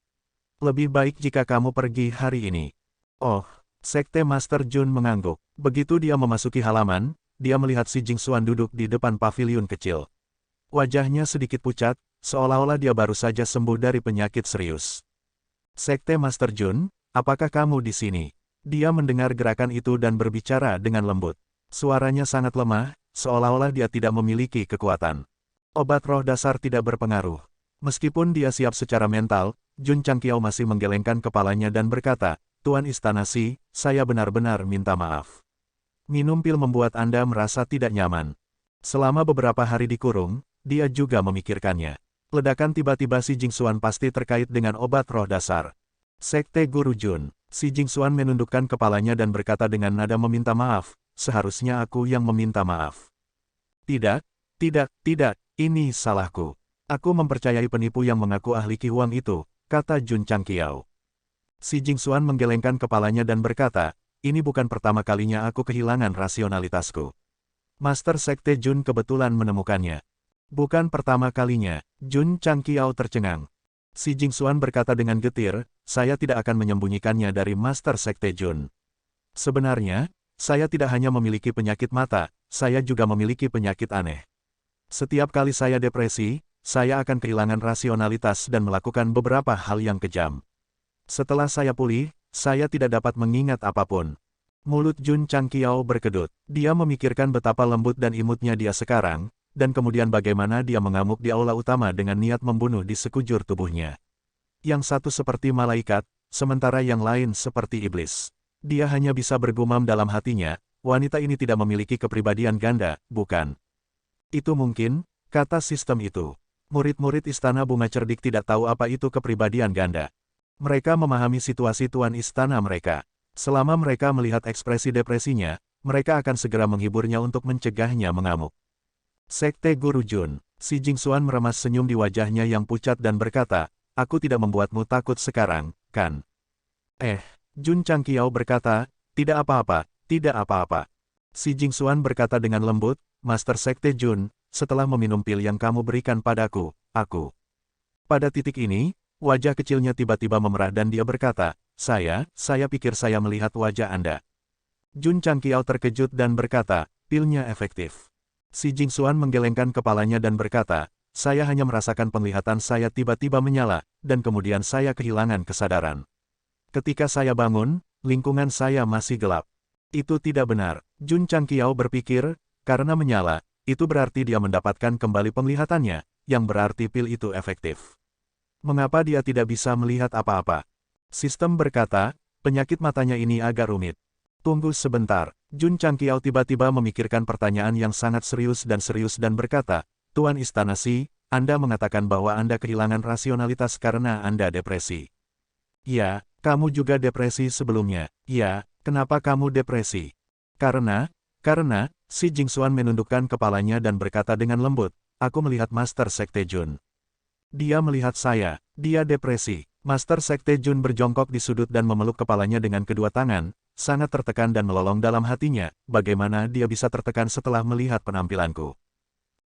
Lebih baik jika kamu pergi hari ini. Oh, Sekte Master Jun mengangguk. Begitu dia memasuki halaman, dia melihat si Jingxuan duduk di depan paviliun kecil. Wajahnya sedikit pucat, seolah-olah dia baru saja sembuh dari penyakit serius. Sekte Master Jun, apakah kamu di sini? Dia mendengar gerakan itu dan berbicara dengan lembut. Suaranya sangat lemah, seolah-olah dia tidak memiliki kekuatan. Obat roh dasar tidak berpengaruh. Meskipun dia siap secara mental, Jun Changqiao masih menggelengkan kepalanya dan berkata, Tuan Istana Si, saya benar-benar minta maaf. Minum pil membuat Anda merasa tidak nyaman. Selama beberapa hari dikurung, dia juga memikirkannya. Ledakan tiba-tiba si Jingxuan pasti terkait dengan obat roh dasar. Sekte Guru Jun. Si Jingxuan menundukkan kepalanya dan berkata dengan nada meminta maaf, seharusnya aku yang meminta maaf. Tidak, ini salahku. Aku mempercayai penipu yang mengaku ahli Qi Huang itu, kata Jun Changqiao. Si Jingxuan menggelengkan kepalanya dan berkata, ini bukan pertama kalinya aku kehilangan rasionalitasku. Master Sekte Jun kebetulan menemukannya. Bukan pertama kalinya, Jun Changqiao tercengang. Si Jingxuan berkata dengan getir, saya tidak akan menyembunyikannya dari Master Sekte Jun. Sebenarnya, saya tidak hanya memiliki penyakit mata, saya juga memiliki penyakit aneh. Setiap kali saya depresi, saya akan kehilangan rasionalitas dan melakukan beberapa hal yang kejam. Setelah saya pulih, saya tidak dapat mengingat apapun. Mulut Jun Changqiao berkedut. Dia memikirkan betapa lembut dan imutnya dia sekarang, dan kemudian bagaimana dia mengamuk di aula utama dengan niat membunuh di sekujur tubuhnya. Yang satu seperti malaikat, sementara yang lain seperti iblis. Dia hanya bisa bergumam dalam hatinya, wanita ini tidak memiliki kepribadian ganda, bukan? Itu mungkin, kata sistem itu. Murid-murid Istana Bunga Cerdik tidak tahu apa itu kepribadian ganda. Mereka memahami situasi tuan istana mereka. Selama mereka melihat ekspresi depresinya, mereka akan segera menghiburnya untuk mencegahnya mengamuk. Sekte Guru Jun. Si Jingxuan meremas senyum di wajahnya yang pucat dan berkata, aku tidak membuatmu takut sekarang, kan? Jun Changqiao berkata, tidak apa-apa, tidak apa-apa. Si Jingxuan berkata dengan lembut, Master Sekte Jun, setelah meminum pil yang kamu berikan padaku, aku. Pada titik ini, wajah kecilnya tiba-tiba memerah dan dia berkata, saya pikir saya melihat wajah Anda. Jun Changqiao terkejut dan berkata, pilnya efektif. Si Jingxuan menggelengkan kepalanya dan berkata, saya hanya merasakan penglihatan saya tiba-tiba menyala, dan kemudian saya kehilangan kesadaran. Ketika saya bangun, lingkungan saya masih gelap. Itu tidak benar. Jun Changqiao berpikir, karena menyala, itu berarti dia mendapatkan kembali penglihatannya, yang berarti pil itu efektif. Mengapa dia tidak bisa melihat apa-apa? Sistem berkata, penyakit matanya ini agak rumit. Tunggu sebentar. Jun Changqiao tiba-tiba memikirkan pertanyaan yang sangat serius dan berkata, Tuan Istana Si, Anda mengatakan bahwa Anda kehilangan rasionalitas karena Anda depresi. Ya, kamu juga depresi sebelumnya. Ya, kenapa kamu depresi? Karena, Si Jingxuan menundukkan kepalanya dan berkata dengan lembut, aku melihat Master Sekte Jun. Dia melihat saya, dia depresi. Master Sekte Jun berjongkok di sudut dan memeluk kepalanya dengan kedua tangan, sangat tertekan dan melolong dalam hatinya, bagaimana dia bisa tertekan setelah melihat penampilanku.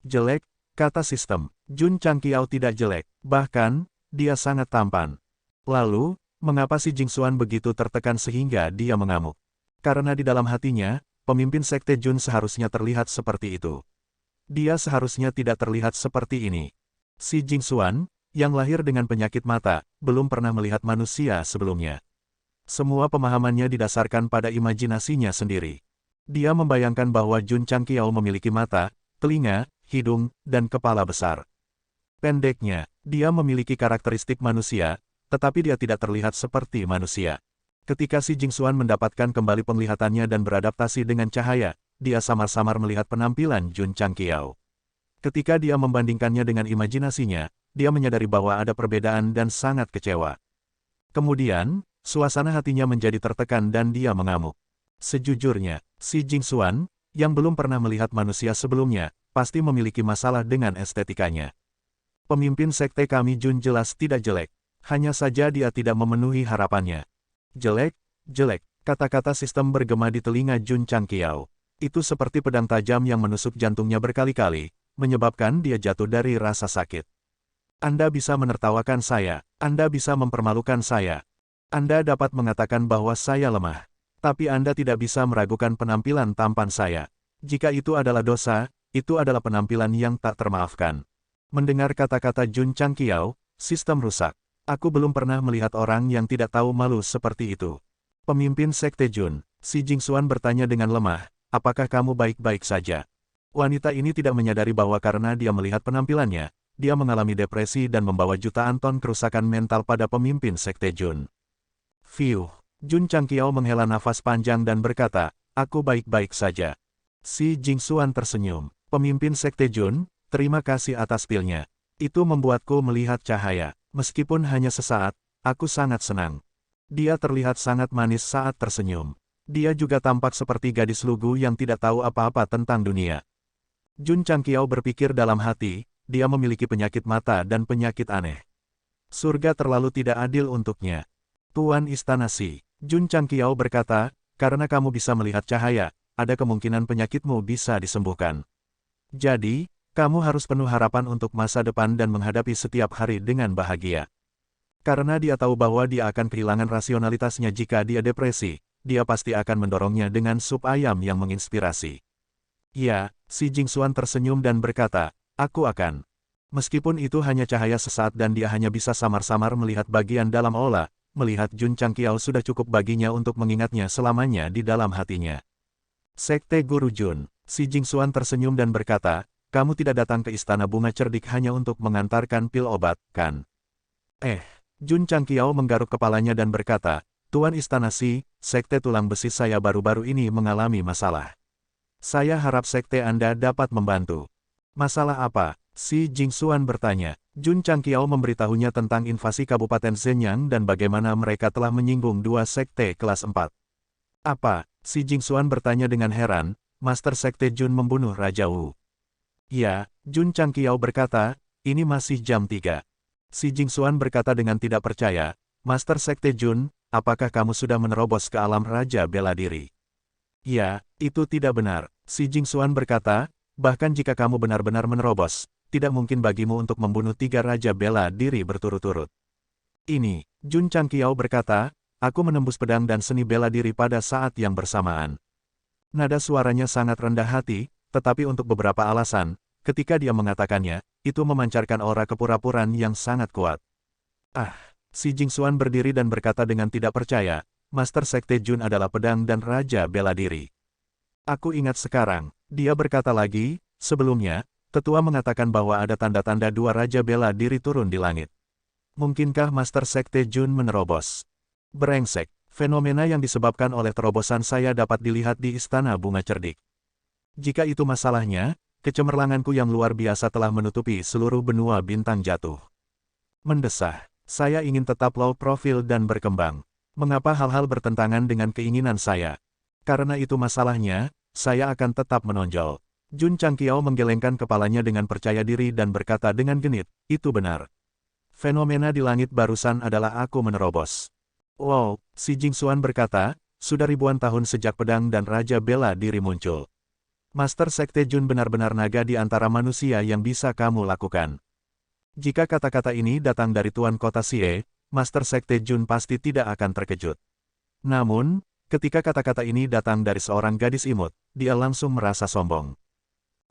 Jelek, kata sistem. Jun Changqiao tidak jelek, bahkan, dia sangat tampan. Lalu, mengapa si Jingxuan begitu tertekan sehingga dia mengamuk? Karena di dalam hatinya, pemimpin Sekte Jun seharusnya terlihat seperti itu. Dia seharusnya tidak terlihat seperti ini. Si Jingxuan, yang lahir dengan penyakit mata, belum pernah melihat manusia sebelumnya. Semua pemahamannya didasarkan pada imajinasinya sendiri. Dia membayangkan bahwa Jun Changqiao memiliki mata, telinga, hidung, dan kepala besar. Pendeknya, dia memiliki karakteristik manusia, tetapi dia tidak terlihat seperti manusia. Ketika si Jingxuan mendapatkan kembali penglihatannya dan beradaptasi dengan cahaya, dia samar-samar melihat penampilan Jun Changqiao. Ketika dia membandingkannya dengan imajinasinya, dia menyadari bahwa ada perbedaan dan sangat kecewa. Kemudian, suasana hatinya menjadi tertekan dan dia mengamuk. Sejujurnya, si Jingxuan, yang belum pernah melihat manusia sebelumnya, pasti memiliki masalah dengan estetikanya. Pemimpin sekte kami Jun jelas tidak jelek, hanya saja dia tidak memenuhi harapannya. Jelek, jelek, kata-kata sistem bergema di telinga Jun Changqiao. Itu seperti pedang tajam yang menusuk jantungnya berkali-kali, menyebabkan dia jatuh dari rasa sakit. Anda bisa menertawakan saya, Anda bisa mempermalukan saya. Anda dapat mengatakan bahwa saya lemah. Tapi Anda tidak bisa meragukan penampilan tampan saya. Jika itu adalah dosa, itu adalah penampilan yang tak termaafkan. Mendengar kata-kata Jun Changqiao, sistem rusak. Aku belum pernah melihat orang yang tidak tahu malu seperti itu. Pemimpin Sekte Jun, si Jingxuan bertanya dengan lemah, apakah kamu baik-baik saja? Wanita ini tidak menyadari bahwa karena dia melihat penampilannya, dia mengalami depresi dan membawa jutaan ton kerusakan mental pada pemimpin Sekte Jun. Fiuh, Jun Changqiao menghela nafas panjang dan berkata, aku baik-baik saja. Si Jingxuan tersenyum. Pemimpin Sekte Jun, terima kasih atas pilnya. Itu membuatku melihat cahaya. Meskipun hanya sesaat, aku sangat senang. Dia terlihat sangat manis saat tersenyum. Dia juga tampak seperti gadis lugu yang tidak tahu apa-apa tentang dunia. Jun Changqiao berpikir dalam hati, dia memiliki penyakit mata dan penyakit aneh. Surga terlalu tidak adil untuknya. Tuan Istana Si, Jun Changqiao berkata, karena kamu bisa melihat cahaya, ada kemungkinan penyakitmu bisa disembuhkan. Jadi, kamu harus penuh harapan untuk masa depan dan menghadapi setiap hari dengan bahagia. Karena dia tahu bahwa dia akan kehilangan rasionalitasnya jika dia depresi, dia pasti akan mendorongnya dengan sup ayam yang menginspirasi. Ya, si Jingxuan tersenyum dan berkata, aku akan. Meskipun itu hanya cahaya sesaat dan dia hanya bisa samar-samar melihat bagian dalam aula, melihat Jun Changqiao sudah cukup baginya untuk mengingatnya selamanya di dalam hatinya. Sekte Guru Jun, si Jingxuan tersenyum dan berkata, kamu tidak datang ke Istana Bunga Cerdik hanya untuk mengantarkan pil obat, kan? Jun Changqiao menggaruk kepalanya dan berkata, Tuan Istana Si, Sekte Tulang Besi saya baru-baru ini mengalami masalah. Saya harap Sekte Anda dapat membantu. Masalah apa? Si Jingxuan bertanya. Jun Changqiao memberitahunya tentang invasi Kabupaten Zenyang dan bagaimana mereka telah menyinggung dua sekte kelas 4. Apa? Si Jingxuan bertanya dengan heran, Master Sekte Jun membunuh Raja Wu. Ya, Jun Changqiao berkata, ini masih jam 3. Si Jingxuan berkata dengan tidak percaya, Master Sekte Jun, apakah kamu sudah menerobos ke alam Raja Bela Diri? Ya, itu tidak benar. Si Jingxuan berkata, bahkan jika kamu benar-benar menerobos, tidak mungkin bagimu untuk membunuh 3 Raja Bela Diri berturut-turut. Ini, Jun Changqiao berkata, aku menembus pedang dan seni bela diri pada saat yang bersamaan. Nada suaranya sangat rendah hati, tetapi untuk beberapa alasan, ketika dia mengatakannya, itu memancarkan aura kepura-puraan yang sangat kuat. Ah, si Jingxuan berdiri dan berkata dengan tidak percaya, Master Sekte Jun adalah pedang dan Raja Bela Diri. Aku ingat sekarang, dia berkata lagi, sebelumnya, tetua mengatakan bahwa ada tanda-tanda dua Raja Bela Diri turun di langit. Mungkinkah Master Sekte Jun menerobos? Brengsek, fenomena yang disebabkan oleh terobosan saya dapat dilihat di Istana Bunga Cerdik. Jika itu masalahnya, kecemerlanganku yang luar biasa telah menutupi seluruh benua bintang jatuh. Mendesah, saya ingin tetap low profile dan berkembang. Mengapa hal-hal bertentangan dengan keinginan saya? Karena itu masalahnya, saya akan tetap menonjol. Jun Changqiao menggelengkan kepalanya dengan percaya diri dan berkata dengan genit, itu benar. Fenomena di langit barusan adalah aku menerobos. Wow, si Jingxuan berkata, sudah ribuan tahun sejak pedang dan Raja Bela Diri muncul. Master Sekte Jun benar-benar naga di antara manusia yang bisa kamu lakukan. Jika kata-kata ini datang dari Tuan Kota Xie, Master Sekte Jun pasti tidak akan terkejut. Namun, ketika kata-kata ini datang dari seorang gadis imut, dia langsung merasa sombong.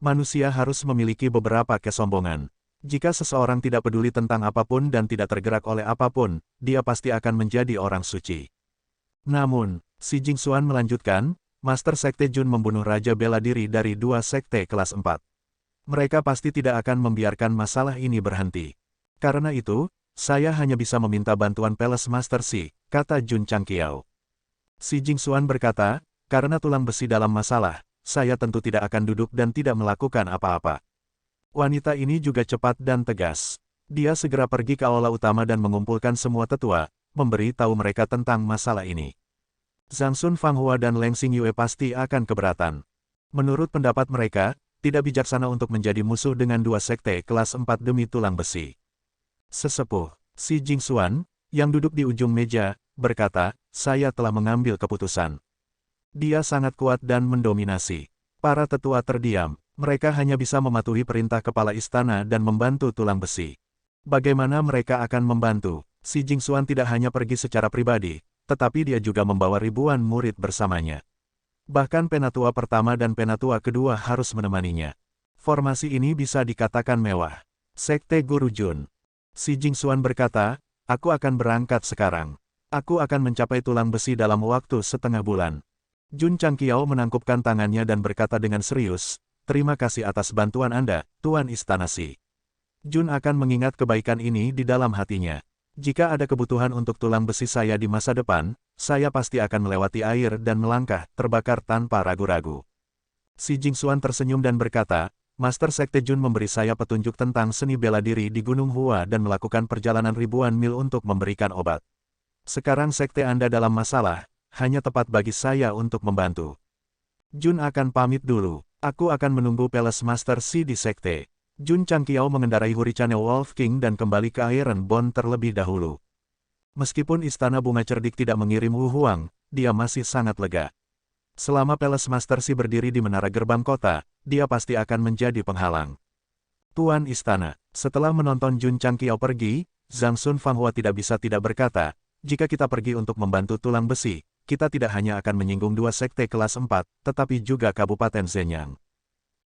Manusia harus memiliki beberapa kesombongan. Jika seseorang tidak peduli tentang apapun dan tidak tergerak oleh apapun, dia pasti akan menjadi orang suci. Namun, si Jingxuan melanjutkan, Master Sekte Jun membunuh Raja Bela Diri dari dua sekte kelas 4. Mereka pasti tidak akan membiarkan masalah ini berhenti. Karena itu, saya hanya bisa meminta bantuan Palace Master Si, kata Jun Changqiao. Si Jingxuan berkata, karena tulang besi dalam masalah, saya tentu tidak akan duduk dan tidak melakukan apa-apa. Wanita ini juga cepat dan tegas. Dia segera pergi ke aula utama dan mengumpulkan semua tetua, memberi tahu mereka tentang masalah ini. Zhang Sun Fanghua dan Leng Xingyue pasti akan keberatan. Menurut pendapat mereka, tidak bijaksana untuk menjadi musuh dengan dua sekte kelas 4 demi tulang besi. Sesepuh, si Jingxuan, yang duduk di ujung meja, berkata, saya telah mengambil keputusan. Dia sangat kuat dan mendominasi. Para tetua terdiam. Mereka hanya bisa mematuhi perintah kepala istana dan membantu tulang besi. Bagaimana mereka akan membantu? Si Jingxuan tidak hanya pergi secara pribadi, tetapi dia juga membawa ribuan murid bersamanya. Bahkan penatua pertama dan penatua kedua harus menemaninya. Formasi ini bisa dikatakan mewah. Sekte Guru Jun. Si Jingxuan berkata, aku akan berangkat sekarang. Aku akan mencapai tulang besi dalam waktu setengah bulan. Jun Changqiao menangkupkan tangannya dan berkata dengan serius, terima kasih atas bantuan Anda, Tuan Istana Si. Jun akan mengingat kebaikan ini di dalam hatinya. Jika ada kebutuhan untuk tulang besi saya di masa depan, saya pasti akan melewati air dan melangkah, terbakar tanpa ragu-ragu. Si Jingxuan tersenyum dan berkata, Master Sekte Jun memberi saya petunjuk tentang seni bela diri di Gunung Hua dan melakukan perjalanan ribuan mil untuk memberikan obat. Sekarang sekte Anda dalam masalah, hanya tepat bagi saya untuk membantu. Jun akan pamit dulu. Aku akan menunggu Palace Master Si di sekte. Jun Changqiao mengendarai Hurricane Wolf King dan kembali ke Iron Bond terlebih dahulu. Meskipun Istana Bunga Cerdik tidak mengirim Wu Huang, dia masih sangat lega. Selama Palace Master Si berdiri di menara gerbang kota, dia pasti akan menjadi penghalang. Tuan Istana, setelah menonton Jun Changqiao pergi, Zhang Sun Fanghua tidak bisa tidak berkata, jika kita pergi untuk membantu tulang besi, kita tidak hanya akan menyinggung dua sekte kelas 4, tetapi juga Kabupaten Zenyang.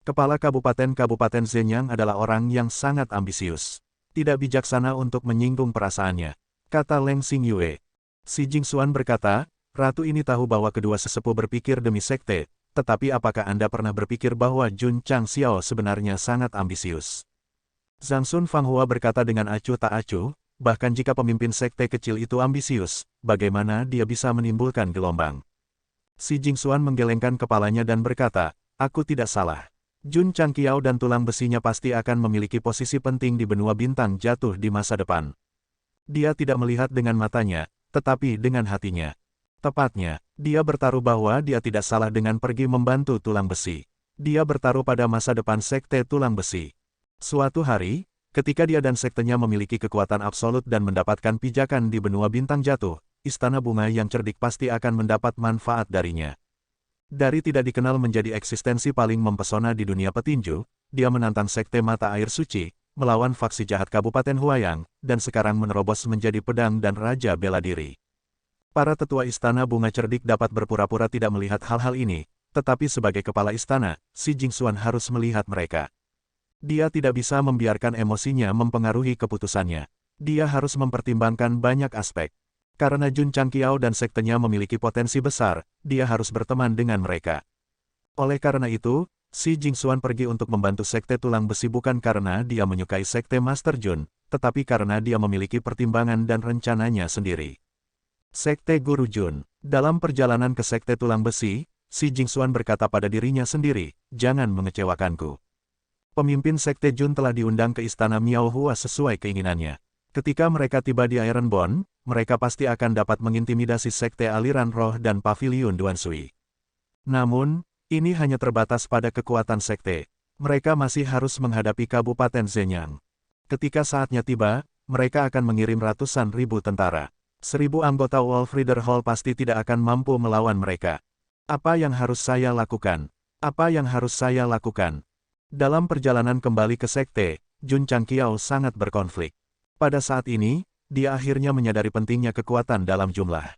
Kepala Kabupaten Zenyang adalah orang yang sangat ambisius. Tidak bijaksana untuk menyinggung perasaannya, kata Leng Xingyue. Si Jingxuan berkata, Ratu ini tahu bahwa kedua sesepuh berpikir demi sekte, tetapi apakah Anda pernah berpikir bahwa Jun Changxiao sebenarnya sangat ambisius? Zhang Sun Fanghua berkata dengan acuh tak acuh, bahkan jika pemimpin sekte kecil itu ambisius, bagaimana dia bisa menimbulkan gelombang? Si Jingxuan menggelengkan kepalanya dan berkata, aku tidak salah. Jun Changqiao dan tulang besinya pasti akan memiliki posisi penting di benua bintang jatuh di masa depan. Dia tidak melihat dengan matanya, tetapi dengan hatinya. Tepatnya, dia bertaruh bahwa dia tidak salah dengan pergi membantu tulang besi. Dia bertaruh pada masa depan sekte tulang besi. Suatu hari, ketika dia dan sektenya memiliki kekuatan absolut dan mendapatkan pijakan di benua bintang jatuh, Istana Bunga yang Cerdik pasti akan mendapat manfaat darinya. Dari tidak dikenal menjadi eksistensi paling mempesona di dunia petinju, dia menantang sekte mata air suci, melawan faksi jahat Kabupaten Huayang, dan sekarang menerobos menjadi pedang dan Raja Bela Diri. Para tetua Istana Bunga Cerdik dapat berpura-pura tidak melihat hal-hal ini, Tetapi sebagai kepala istana, Xi Jingxuan harus melihat mereka. Dia tidak bisa membiarkan emosinya mempengaruhi keputusannya. Dia harus mempertimbangkan banyak aspek. Karena Jun Changqiao dan sektenya memiliki potensi besar, dia harus berteman dengan mereka. Oleh karena itu, Xi Jingxuan pergi untuk membantu sekte tulang besi bukan karena dia menyukai sekte Master Jun, tetapi karena dia memiliki pertimbangan dan rencananya sendiri. Sekte Guru Jun. Dalam perjalanan ke sekte tulang besi, Xi Jingxuan berkata pada dirinya sendiri, jangan mengecewakanku. Pemimpin sekte Jun telah diundang ke istana Miao Hua sesuai keinginannya. Ketika mereka tiba di Ironborn, mereka pasti akan dapat mengintimidasi sekte aliran roh dan paviliun Duanshui. Namun, ini hanya terbatas pada kekuatan sekte. Mereka masih harus menghadapi Kabupaten Zenyang. Ketika saatnya tiba, mereka akan mengirim ratusan ribu tentara. 1.000 anggota Wolf Rider Hall pasti tidak akan mampu melawan mereka. Apa yang harus saya lakukan? Apa yang harus saya lakukan? Dalam perjalanan kembali ke sekte, Jun Changqiao sangat berkonflik. Pada saat ini, dia akhirnya menyadari pentingnya kekuatan dalam jumlah.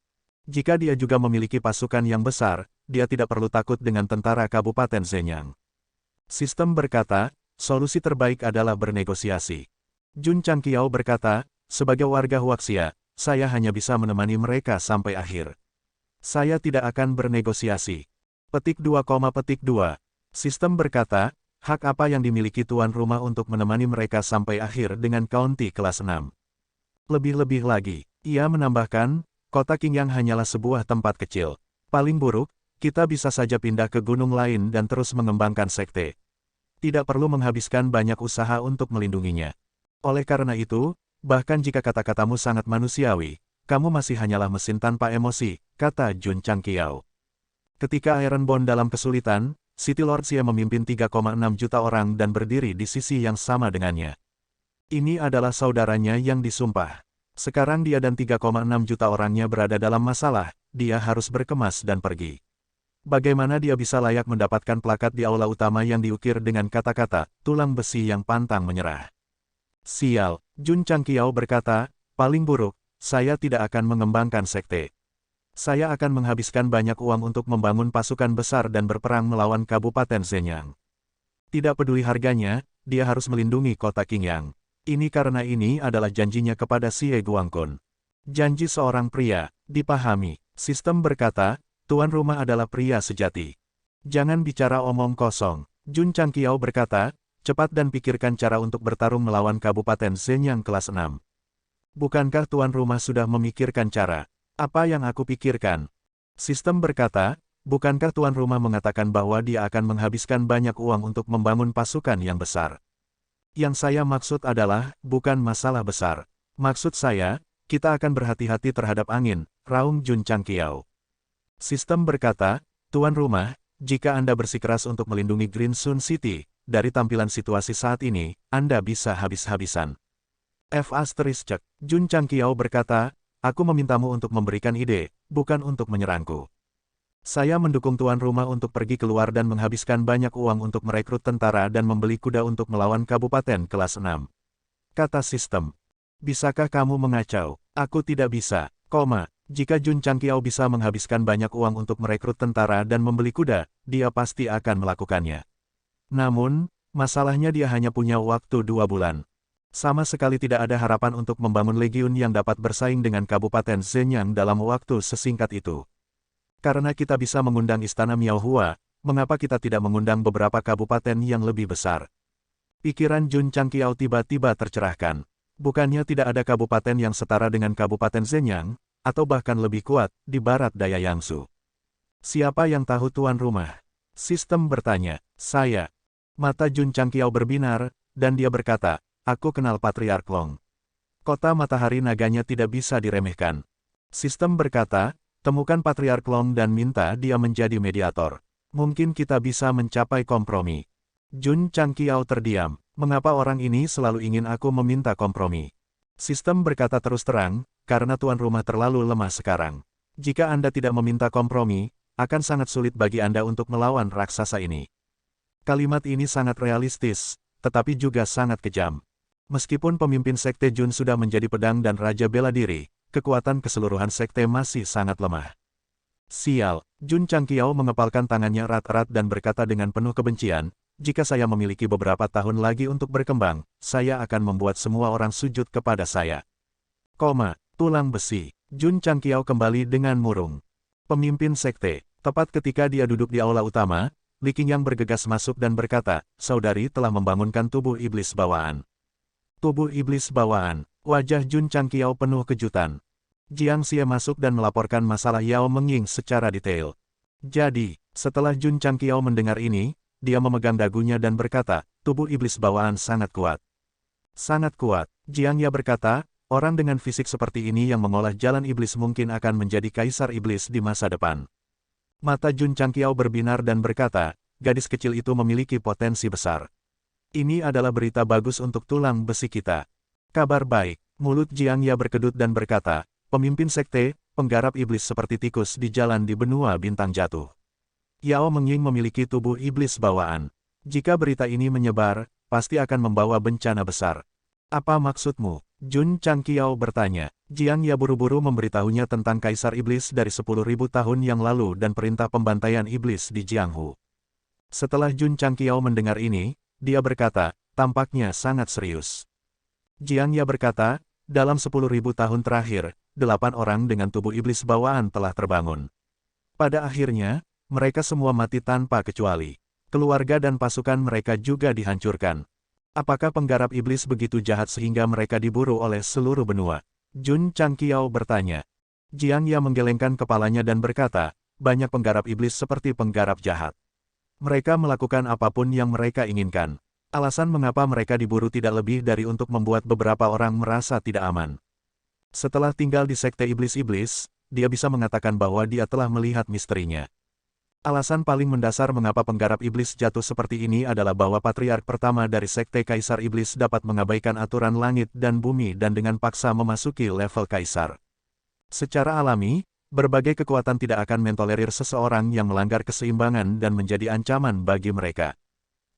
Jika dia juga memiliki pasukan yang besar, dia tidak perlu takut dengan tentara Kabupaten Zenyang. Sistem berkata, solusi terbaik adalah bernegosiasi. Jun Changqiao berkata, sebagai warga Huaxia, saya hanya bisa menemani mereka sampai akhir. Saya tidak akan bernegosiasi. Petik 2, petik 2. Sistem berkata, hak apa yang dimiliki tuan rumah untuk menemani mereka sampai akhir dengan county kelas 6. Lebih-lebih lagi, ia menambahkan, kota Qingyang hanyalah sebuah tempat kecil. Paling buruk, kita bisa saja pindah ke gunung lain dan terus mengembangkan sekte. Tidak perlu menghabiskan banyak usaha untuk melindunginya. Oleh karena itu, bahkan jika kata-katamu sangat manusiawi, kamu masih hanyalah mesin tanpa emosi, kata Jun Changqiao. Ketika Ironborn dalam kesulitan, City Lord Xie memimpin 3,6 juta orang dan berdiri di sisi yang sama dengannya. Ini adalah saudaranya yang disumpah. Sekarang dia dan 3,6 juta orangnya berada dalam masalah, dia harus berkemas dan pergi. Bagaimana dia bisa layak mendapatkan plakat di aula utama yang diukir dengan kata-kata, tulang besi yang pantang menyerah? Sial, Jun Changqiao berkata, paling buruk, saya tidak akan mengembangkan sekte. Saya akan menghabiskan banyak uang untuk membangun pasukan besar dan berperang melawan Kabupaten Zenyang. Tidak peduli harganya, dia harus melindungi kota Qingyang. Ini karena ini adalah janjinya kepada Xie Guangqun. Janji seorang pria, dipahami. Sistem berkata, tuan rumah adalah pria sejati. Jangan bicara omong kosong. Jun Changqiao berkata, cepat dan pikirkan cara untuk bertarung melawan Kabupaten Zenyang kelas 6. Bukankah tuan rumah sudah memikirkan cara? Apa yang aku pikirkan? Sistem berkata, bukankah tuan rumah mengatakan bahwa dia akan menghabiskan banyak uang untuk membangun pasukan yang besar? Yang saya maksud adalah, bukan masalah besar. Maksud saya, kita akan berhati-hati terhadap angin, raung Jun Changqiao. Sistem berkata, tuan rumah, jika Anda bersikeras untuk melindungi Green Sun City, dari tampilan situasi saat ini, Anda bisa habis-habisan. Jun Changqiao berkata, aku memintamu untuk memberikan ide, bukan untuk menyerangku. Saya mendukung tuan rumah untuk pergi keluar dan menghabiskan banyak uang untuk merekrut tentara dan membeli kuda untuk melawan Kabupaten kelas 6. Kata sistem. Bisakah kamu mengacau? Aku tidak bisa, jika Jun Changqiao bisa menghabiskan banyak uang untuk merekrut tentara dan membeli kuda, dia pasti akan melakukannya. Namun, masalahnya dia hanya punya waktu 2 bulan. Sama sekali tidak ada harapan untuk membangun legiun yang dapat bersaing dengan Kabupaten Zenyang dalam waktu sesingkat itu. Karena kita bisa mengundang istana Miao Hua, mengapa kita tidak mengundang beberapa kabupaten yang lebih besar? Pikiran Jun Changqiao tiba-tiba tercerahkan. Bukannya tidak ada kabupaten yang setara dengan Kabupaten Zenyang, atau bahkan lebih kuat, di barat daya Yangsu. Siapa yang tahu tuan rumah? Sistem bertanya. Saya. Mata Jun Changqiao berbinar, dan dia berkata, aku kenal Patriark Long. Kota matahari naganya tidak bisa diremehkan. Sistem berkata, temukan Patriark Long dan minta dia menjadi mediator. Mungkin kita bisa mencapai kompromi. Jun Changqiao terdiam. Mengapa orang ini selalu ingin aku meminta kompromi? Sistem berkata terus terang, karena tuan rumah terlalu lemah sekarang. Jika Anda tidak meminta kompromi, akan sangat sulit bagi Anda untuk melawan raksasa ini. Kalimat ini sangat realistis, tetapi juga sangat kejam. Meskipun pemimpin sekte Jun sudah menjadi pedang dan raja bela diri, kekuatan keseluruhan sekte masih sangat lemah. Sial, Jun Changqiao mengepalkan tangannya erat-erat dan berkata dengan penuh kebencian, jika saya memiliki beberapa tahun lagi untuk berkembang, saya akan membuat semua orang sujud kepada saya. Tulang besi. Jun Changqiao kembali dengan murung. Pemimpin sekte. Tepat ketika dia duduk di aula utama, Li Qingyang bergegas masuk dan berkata, saudari telah membangunkan tubuh iblis bawaan. Tubuh iblis bawaan. Wajah Jun Changqiao penuh kejutan. Jiang Xie masuk dan melaporkan masalah Yao Mengying secara detail. Jadi, setelah Jun Changqiao mendengar ini, dia memegang dagunya dan berkata, tubuh iblis bawaan sangat kuat. Sangat kuat. Jiang Ye berkata, orang dengan fisik seperti ini yang mengolah jalan iblis mungkin akan menjadi kaisar iblis di masa depan. Mata Jun Changqiao berbinar dan berkata, gadis kecil itu memiliki potensi besar. Ini adalah berita bagus untuk tulang besi kita. Kabar baik. Mulut Jiang Ye berkedut dan berkata, pemimpin sekte, penggarap iblis seperti tikus di jalan di benua bintang jatuh. Yao Mengying memiliki tubuh iblis bawaan. Jika berita ini menyebar, pasti akan membawa bencana besar. Apa maksudmu? Jun Changqiao bertanya. Jiang Ye buru-buru memberitahunya tentang kaisar iblis dari 10.000 tahun yang lalu dan perintah pembantaian iblis di Jianghu. Setelah Jun Changqiao mendengar ini, dia berkata, tampaknya sangat serius. Jiang Ye berkata, dalam 10.000 tahun terakhir, 8 orang dengan tubuh iblis bawaan telah terbangun. Pada akhirnya, mereka semua mati tanpa kecuali. Keluarga dan pasukan mereka juga dihancurkan. Apakah penggarap iblis begitu jahat sehingga mereka diburu oleh seluruh benua? Jun Changqiao bertanya. Jiang Ye menggelengkan kepalanya dan berkata, banyak penggarap iblis seperti penggarap jahat. Mereka melakukan apapun yang mereka inginkan. Alasan mengapa mereka diburu tidak lebih dari untuk membuat beberapa orang merasa tidak aman. Setelah tinggal di sekte iblis-iblis, dia bisa mengatakan bahwa dia telah melihat misterinya. Alasan paling mendasar mengapa penggarap iblis jatuh seperti ini adalah bahwa patriark pertama dari sekte kaisar iblis dapat mengabaikan aturan langit dan bumi dan dengan paksa memasuki level kaisar. Secara alami, berbagai kekuatan tidak akan mentolerir seseorang yang melanggar keseimbangan dan menjadi ancaman bagi mereka.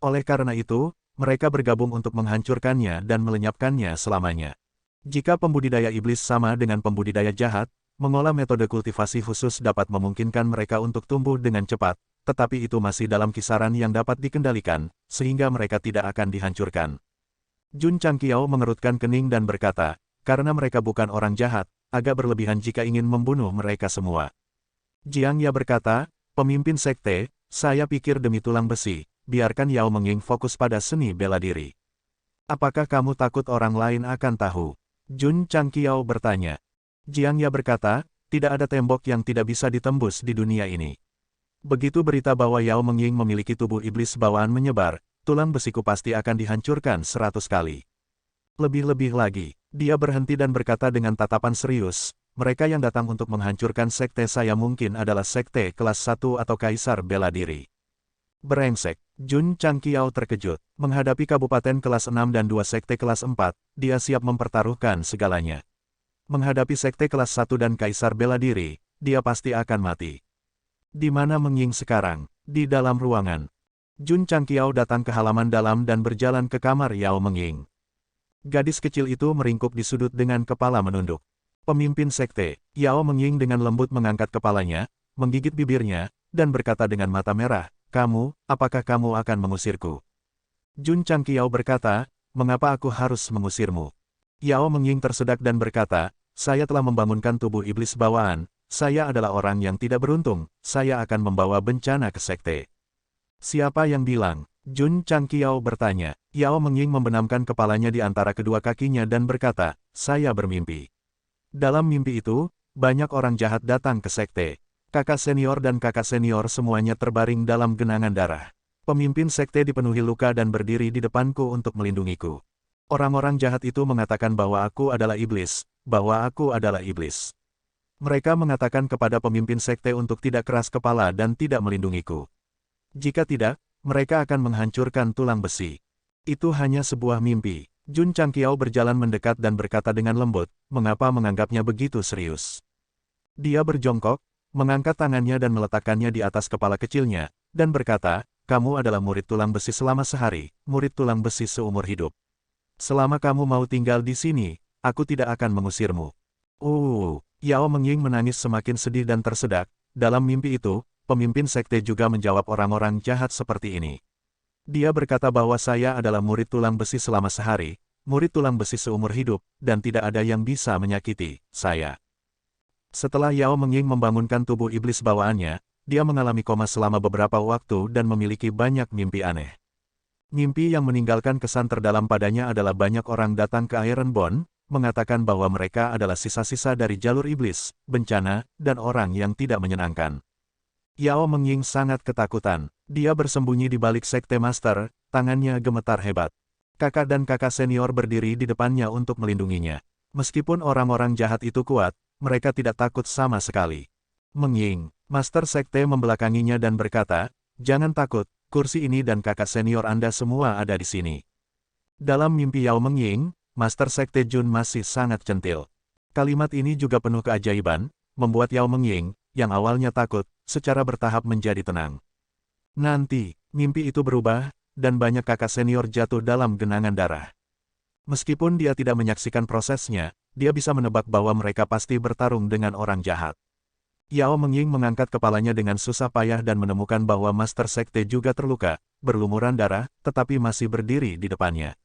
Oleh karena itu, mereka bergabung untuk menghancurkannya dan melenyapkannya selamanya. Jika pembudidaya iblis sama dengan pembudidaya jahat, mengolah metode kultivasi khusus dapat memungkinkan mereka untuk tumbuh dengan cepat, tetapi itu masih dalam kisaran yang dapat dikendalikan, sehingga mereka tidak akan dihancurkan. Jun Changqiao mengerutkan kening dan berkata, karena mereka bukan orang jahat, agak berlebihan jika ingin membunuh mereka semua. Jiang Ye berkata, pemimpin sekte, saya pikir demi tulang besi, biarkan Yao Mengying fokus pada seni bela diri. Apakah kamu takut orang lain akan tahu? Jun Changqiao bertanya. Jiang Ye berkata, tidak ada tembok yang tidak bisa ditembus di dunia ini. Begitu berita bahwa Yao Mengying memiliki tubuh iblis bawaan menyebar, tulang besiku pasti akan dihancurkan 100 kali. Lebih-lebih lagi, dia berhenti dan berkata dengan tatapan serius, mereka yang datang untuk menghancurkan sekte saya mungkin adalah sekte kelas 1 atau kaisar bela diri. Brengsek, Jun Changqiao terkejut. Menghadapi kabupaten kelas 6 dan 2 sekte kelas 4, dia siap mempertaruhkan segalanya. Menghadapi sekte kelas 1 dan kaisar bela diri, dia pasti akan mati. Di mana Mengying sekarang? Di dalam ruangan. Jun Changqiao datang ke halaman dalam dan berjalan ke kamar Yao Mengying. Gadis kecil itu meringkuk di sudut dengan kepala menunduk. Pemimpin sekte, Yao Mengying dengan lembut mengangkat kepalanya, menggigit bibirnya, dan berkata dengan mata merah, apakah kamu akan mengusirku? Jun Changqiao berkata, mengapa aku harus mengusirmu? Yao Mengying tersedak dan berkata, saya telah membangunkan tubuh iblis bawaan, saya adalah orang yang tidak beruntung, saya akan membawa bencana ke sekte. Siapa yang bilang? Jun Changqiao bertanya. Yao Mengying membenamkan kepalanya di antara kedua kakinya dan berkata, saya bermimpi. Dalam mimpi itu, banyak orang jahat datang ke sekte. Kakak senior dan kakak senior semuanya terbaring dalam genangan darah. Pemimpin sekte dipenuhi luka dan berdiri di depanku untuk melindungiku. Orang-orang jahat itu mengatakan bahwa aku adalah iblis, bahwa aku adalah iblis. Mereka mengatakan kepada pemimpin sekte untuk tidak keras kepala dan tidak melindungiku. Jika tidak, mereka akan menghancurkan tulang besi. Itu hanya sebuah mimpi. Jun Changqiao berjalan mendekat dan berkata dengan lembut, mengapa menganggapnya begitu serius? Dia berjongkok, mengangkat tangannya dan meletakkannya di atas kepala kecilnya, dan berkata, kamu adalah murid tulang besi selama sehari, murid tulang besi seumur hidup. Selama kamu mau tinggal di sini, aku tidak akan mengusirmu. Yao Mengying menangis semakin sedih dan tersedak, dalam mimpi itu, pemimpin sekte juga menjawab orang-orang jahat seperti ini. Dia berkata bahwa saya adalah murid tulang besi selama sehari, murid tulang besi seumur hidup, dan tidak ada yang bisa menyakiti saya. Setelah Yao Mengying membangunkan tubuh iblis bawaannya, dia mengalami koma selama beberapa waktu dan memiliki banyak mimpi aneh. Mimpi yang meninggalkan kesan terdalam padanya adalah banyak orang datang ke Ironborn, mengatakan bahwa mereka adalah sisa-sisa dari jalur iblis, bencana, dan orang yang tidak menyenangkan. Yao Mengying sangat ketakutan. Dia bersembunyi di balik sekte master, tangannya gemetar hebat. Kakak dan kakak senior berdiri di depannya untuk melindunginya. Meskipun orang-orang jahat itu kuat, mereka tidak takut sama sekali. Mengying, master sekte membelakanginya dan berkata, "Jangan takut, kursi ini dan kakak senior Anda semua ada di sini." Dalam mimpi Yao Mengying, Master Sekte Jun masih sangat centil. Kalimat ini juga penuh keajaiban, membuat Yao Mengying, yang awalnya takut, secara bertahap menjadi tenang. Nanti, mimpi itu berubah, dan banyak kakak senior jatuh dalam genangan darah. Meskipun dia tidak menyaksikan prosesnya, dia bisa menebak bahwa mereka pasti bertarung dengan orang jahat. Yao Mengying mengangkat kepalanya dengan susah payah dan menemukan bahwa Master Sekte juga terluka, berlumuran darah, tetapi masih berdiri di depannya.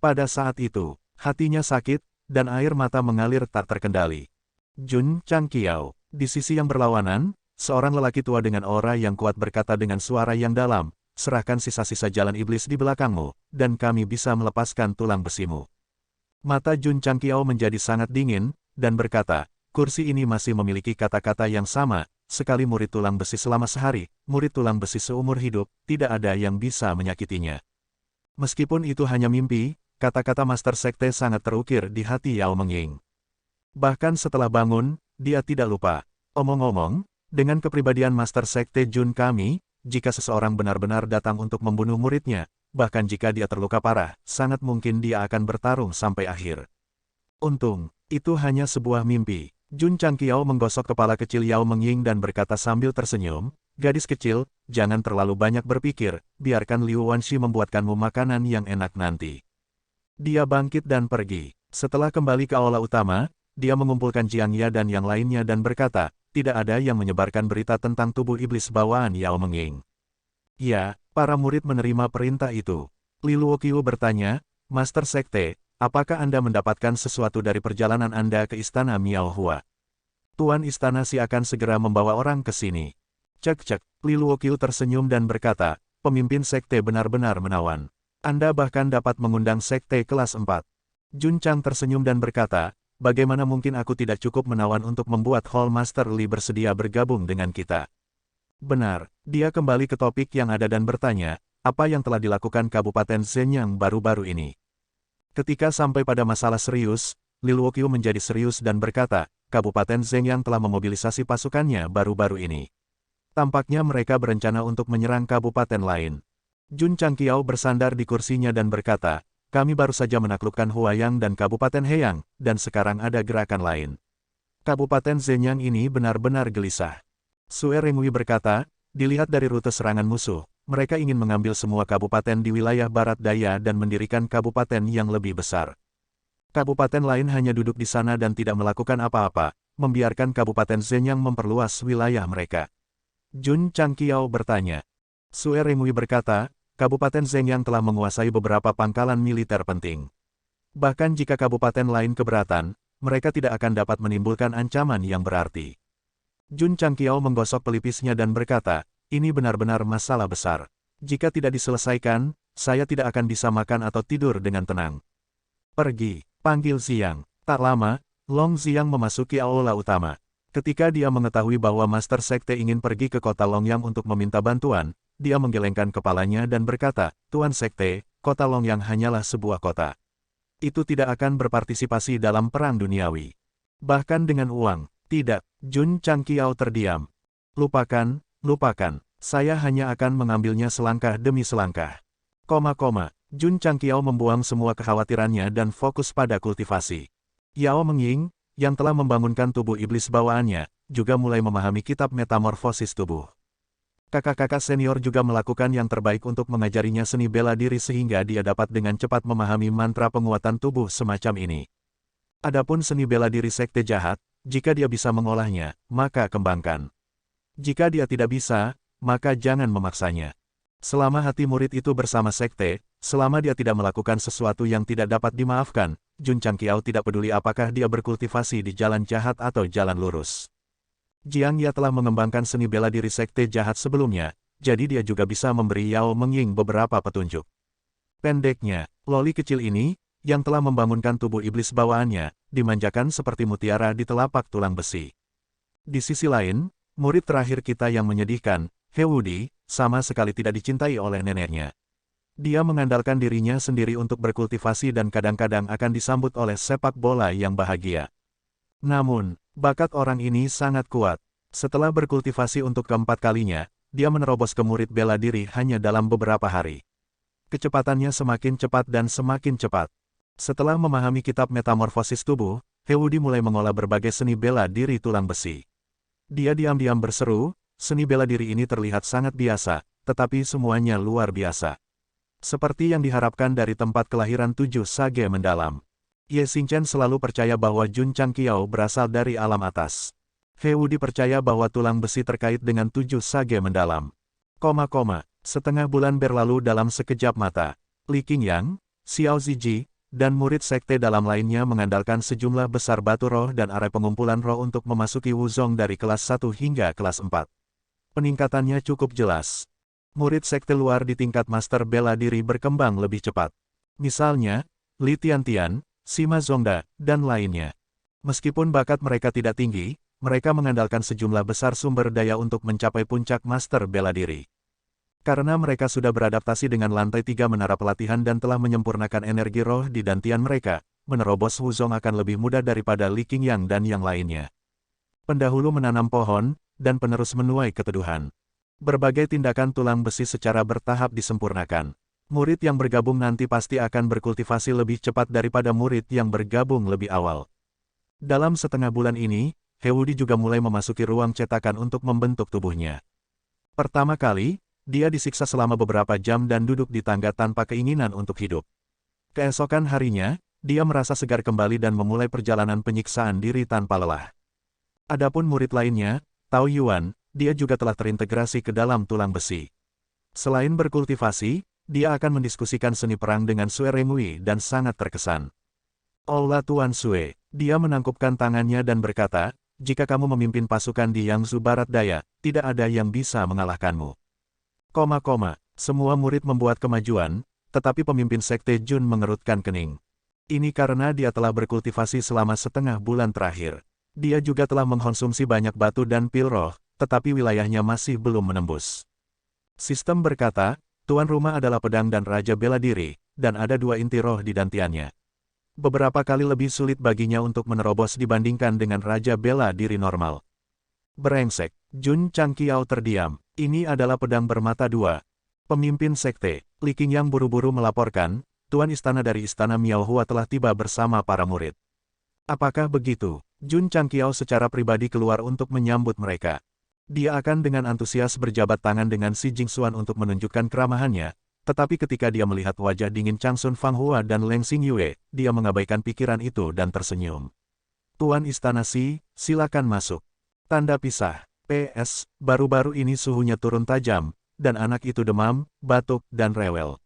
Pada saat itu, hatinya sakit, dan air mata mengalir tak terkendali. Jun Changqiao, di sisi yang berlawanan, seorang lelaki tua dengan aura yang kuat berkata dengan suara yang dalam, "Serahkan sisa-sisa jalan iblis di belakangmu, dan kami bisa melepaskan tulang besimu." Mata Jun Changqiao menjadi sangat dingin, dan berkata, "Kursi ini masih memiliki kata-kata yang sama, sekali murid tulang besi selama sehari, murid tulang besi seumur hidup, tidak ada yang bisa menyakitinya." Meskipun itu hanya mimpi, kata-kata Master Sekte sangat terukir di hati Yao Mengying. Bahkan setelah bangun, dia tidak lupa. Omong-omong, dengan kepribadian Master Sekte Jun kami, jika seseorang benar-benar datang untuk membunuh muridnya, bahkan jika dia terluka parah, sangat mungkin dia akan bertarung sampai akhir. Untung, itu hanya sebuah mimpi. Jun Changqiao menggosok kepala kecil Yao Mengying dan berkata sambil tersenyum, "Gadis kecil, jangan terlalu banyak berpikir, biarkan Liu Wanshi membuatkanmu makanan yang enak nanti." Dia bangkit dan pergi. Setelah kembali ke aula utama, dia mengumpulkan Jiang Ya dan yang lainnya dan berkata, tidak ada yang menyebarkan berita tentang tubuh iblis bawaan Yao Mengying. Ya, para murid menerima perintah itu. Li Luoqiu bertanya, "Master Sekte, apakah Anda mendapatkan sesuatu dari perjalanan Anda ke istana Miao Hua?" "Tuan istana Si akan segera membawa orang ke sini." Cek-cek, Li Luoqiu tersenyum dan berkata, "Pemimpin sekte benar-benar menawan. Anda bahkan dapat mengundang sekte kelas 4. Jun Chang tersenyum dan berkata, "Bagaimana mungkin aku tidak cukup menawan untuk membuat Hall Master Li bersedia bergabung dengan kita?" Benar, dia kembali ke topik yang ada dan bertanya, apa yang telah dilakukan Kabupaten Shenyang baru-baru ini. Ketika sampai pada masalah serius, Li Luoqiu menjadi serius dan berkata, Kabupaten Shenyang telah memobilisasi pasukannya baru-baru ini. Tampaknya mereka berencana untuk menyerang kabupaten lain. Jun Changqiao bersandar di kursinya dan berkata, "Kami baru saja menaklukkan Huayang dan Kabupaten Heyang, dan sekarang ada gerakan lain." Kabupaten Shenyang ini benar-benar gelisah. Sue Rengui berkata, "Dilihat dari rute serangan musuh, mereka ingin mengambil semua kabupaten di wilayah barat daya dan mendirikan kabupaten yang lebih besar. Kabupaten lain hanya duduk di sana dan tidak melakukan apa-apa, membiarkan Kabupaten Shenyang memperluas wilayah mereka." Jun Changqiao bertanya. Sue Rengui berkata, Kabupaten Shenyang telah menguasai beberapa pangkalan militer penting. Bahkan jika kabupaten lain keberatan, mereka tidak akan dapat menimbulkan ancaman yang berarti. Jun Changqiao menggosok pelipisnya dan berkata, "Ini benar-benar masalah besar. Jika tidak diselesaikan, saya tidak akan bisa makan atau tidur dengan tenang." "Pergi," panggil Xiang. Tak lama, Long Xiang memasuki aula utama. Ketika dia mengetahui bahwa Master Sekte ingin pergi ke kota Longyang untuk meminta bantuan, dia menggelengkan kepalanya dan berkata, "Tuan Sekte, kota Longyang hanyalah sebuah kota. Itu tidak akan berpartisipasi dalam perang duniawi. Bahkan dengan uang, tidak." Jun Changqiao terdiam. Lupakan, saya hanya akan mengambilnya selangkah demi selangkah. Jun Changqiao membuang semua kekhawatirannya dan fokus pada kultivasi. Yao Mengying, yang telah membangunkan tubuh iblis bawaannya, juga mulai memahami kitab metamorfosis tubuh. Kakak-kakak senior juga melakukan yang terbaik untuk mengajarinya seni bela diri sehingga dia dapat dengan cepat memahami mantra penguatan tubuh semacam ini. Adapun seni bela diri sekte jahat, jika dia bisa mengolahnya, maka kembangkan. Jika dia tidak bisa, maka jangan memaksanya. Selama hati murid itu bersama sekte, selama dia tidak melakukan sesuatu yang tidak dapat dimaafkan, Jun Changqiao tidak peduli apakah dia berkultivasi di jalan jahat atau jalan lurus. Jiang Ya telah mengembangkan seni bela diri sekte jahat sebelumnya, jadi dia juga bisa memberi Yao Mengying beberapa petunjuk. Pendeknya, loli kecil ini, yang telah membangunkan tubuh iblis bawaannya, dimanjakan seperti mutiara di telapak tulang besi. Di sisi lain, murid terakhir kita yang menyedihkan, He Wudi, sama sekali tidak dicintai oleh neneknya. Dia mengandalkan dirinya sendiri untuk berkultivasi dan kadang-kadang akan disambut oleh sepak bola yang bahagia. Namun, bakat orang ini sangat kuat. Setelah berkultivasi untuk keempat kalinya, dia menerobos ke murid bela diri hanya dalam beberapa hari. Kecepatannya semakin cepat dan semakin cepat. Setelah memahami kitab metamorfosis tubuh, He Wudi mulai mengolah berbagai seni bela diri tulang besi. Dia diam-diam berseru, seni bela diri ini terlihat sangat biasa, tetapi semuanya luar biasa. Seperti yang diharapkan dari tempat kelahiran 7 sage mendalam. Ye Xingchen selalu percaya bahwa Jun Changqiao berasal dari alam atas. He Wudi percaya bahwa tulang besi terkait dengan 7 sage mendalam. Setengah bulan berlalu dalam sekejap mata. Li Qingyang, Xiao Ziji, dan murid sekte dalam lainnya mengandalkan sejumlah besar batu roh dan area pengumpulan roh untuk memasuki Wuzong dari kelas 1 hingga kelas 4. Peningkatannya cukup jelas. Murid sekte luar di tingkat master bela diri berkembang lebih cepat. Misalnya, Li Tiantian, Sima Zongda, dan lainnya. Meskipun bakat mereka tidak tinggi, mereka mengandalkan sejumlah besar sumber daya untuk mencapai puncak master bela diri. Karena mereka sudah beradaptasi dengan lantai 3 menara pelatihan dan telah menyempurnakan energi roh di dantian mereka, menerobos Wuzong akan lebih mudah daripada Li Qingyang dan yang lainnya. Pendahulu menanam pohon, dan penerus menuai keteduhan. Berbagai tindakan tulang besi secara bertahap disempurnakan. Murid yang bergabung nanti pasti akan berkultivasi lebih cepat daripada murid yang bergabung lebih awal. Dalam setengah bulan ini, He Wudi juga mulai memasuki ruang cetakan untuk membentuk tubuhnya. Pertama kali, dia disiksa selama beberapa jam dan duduk di tangga tanpa keinginan untuk hidup. Keesokan harinya, dia merasa segar kembali dan memulai perjalanan penyiksaan diri tanpa lelah. Adapun murid lainnya, Tao Yuan, dia juga telah terintegrasi ke dalam tulang besi. Selain berkultivasi, dia akan mendiskusikan seni perang dengan Sue Rengui dan sangat terkesan. Ola Tuan Sue, dia menangkupkan tangannya dan berkata, jika kamu memimpin pasukan di Yangzhou Barat Daya, tidak ada yang bisa mengalahkanmu. Semua murid membuat kemajuan, tetapi pemimpin sekte Jun mengerutkan kening. Ini karena dia telah berkultivasi selama setengah bulan terakhir. Dia juga telah mengkonsumsi banyak batu dan pil roh, tetapi wilayahnya masih belum menembus. Sistem berkata, tuan rumah adalah pedang dan raja bela diri, dan ada 2 inti roh di dantiannya. Beberapa kali lebih sulit baginya untuk menerobos dibandingkan dengan raja bela diri normal. Brengsek, Jun Changqiao terdiam. Ini adalah pedang bermata 2. Pemimpin sekte, Li Qingyang buru-buru melaporkan, Tuan Istana dari Istana Miao Hua telah tiba bersama para murid. Apakah begitu? Jun Changqiao secara pribadi keluar untuk menyambut mereka. Dia akan dengan antusias berjabat tangan dengan Si Jingxuan untuk menunjukkan keramahannya, tetapi ketika dia melihat wajah dingin Changsun Fanghua dan Leng Xingyue, dia mengabaikan pikiran itu dan tersenyum. Tuan Istana Si, silakan masuk. Tanda pisah. PS, baru-baru ini suhunya turun tajam, dan anak itu demam, batuk, dan rewel.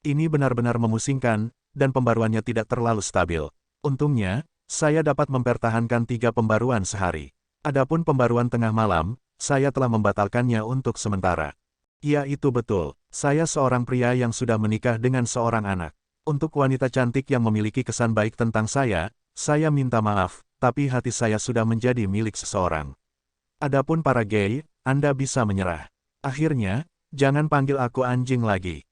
Ini benar-benar memusingkan, dan pembaruannya tidak terlalu stabil. Untungnya, saya dapat mempertahankan 3 pembaruan sehari. Adapun pembaruan tengah malam, saya telah membatalkannya untuk sementara. Ya itu betul, saya seorang pria yang sudah menikah dengan seorang anak. Untuk wanita cantik yang memiliki kesan baik tentang saya minta maaf, tapi hati saya sudah menjadi milik seseorang. Adapun para gay, Anda bisa menyerah. Akhirnya, jangan panggil aku anjing lagi.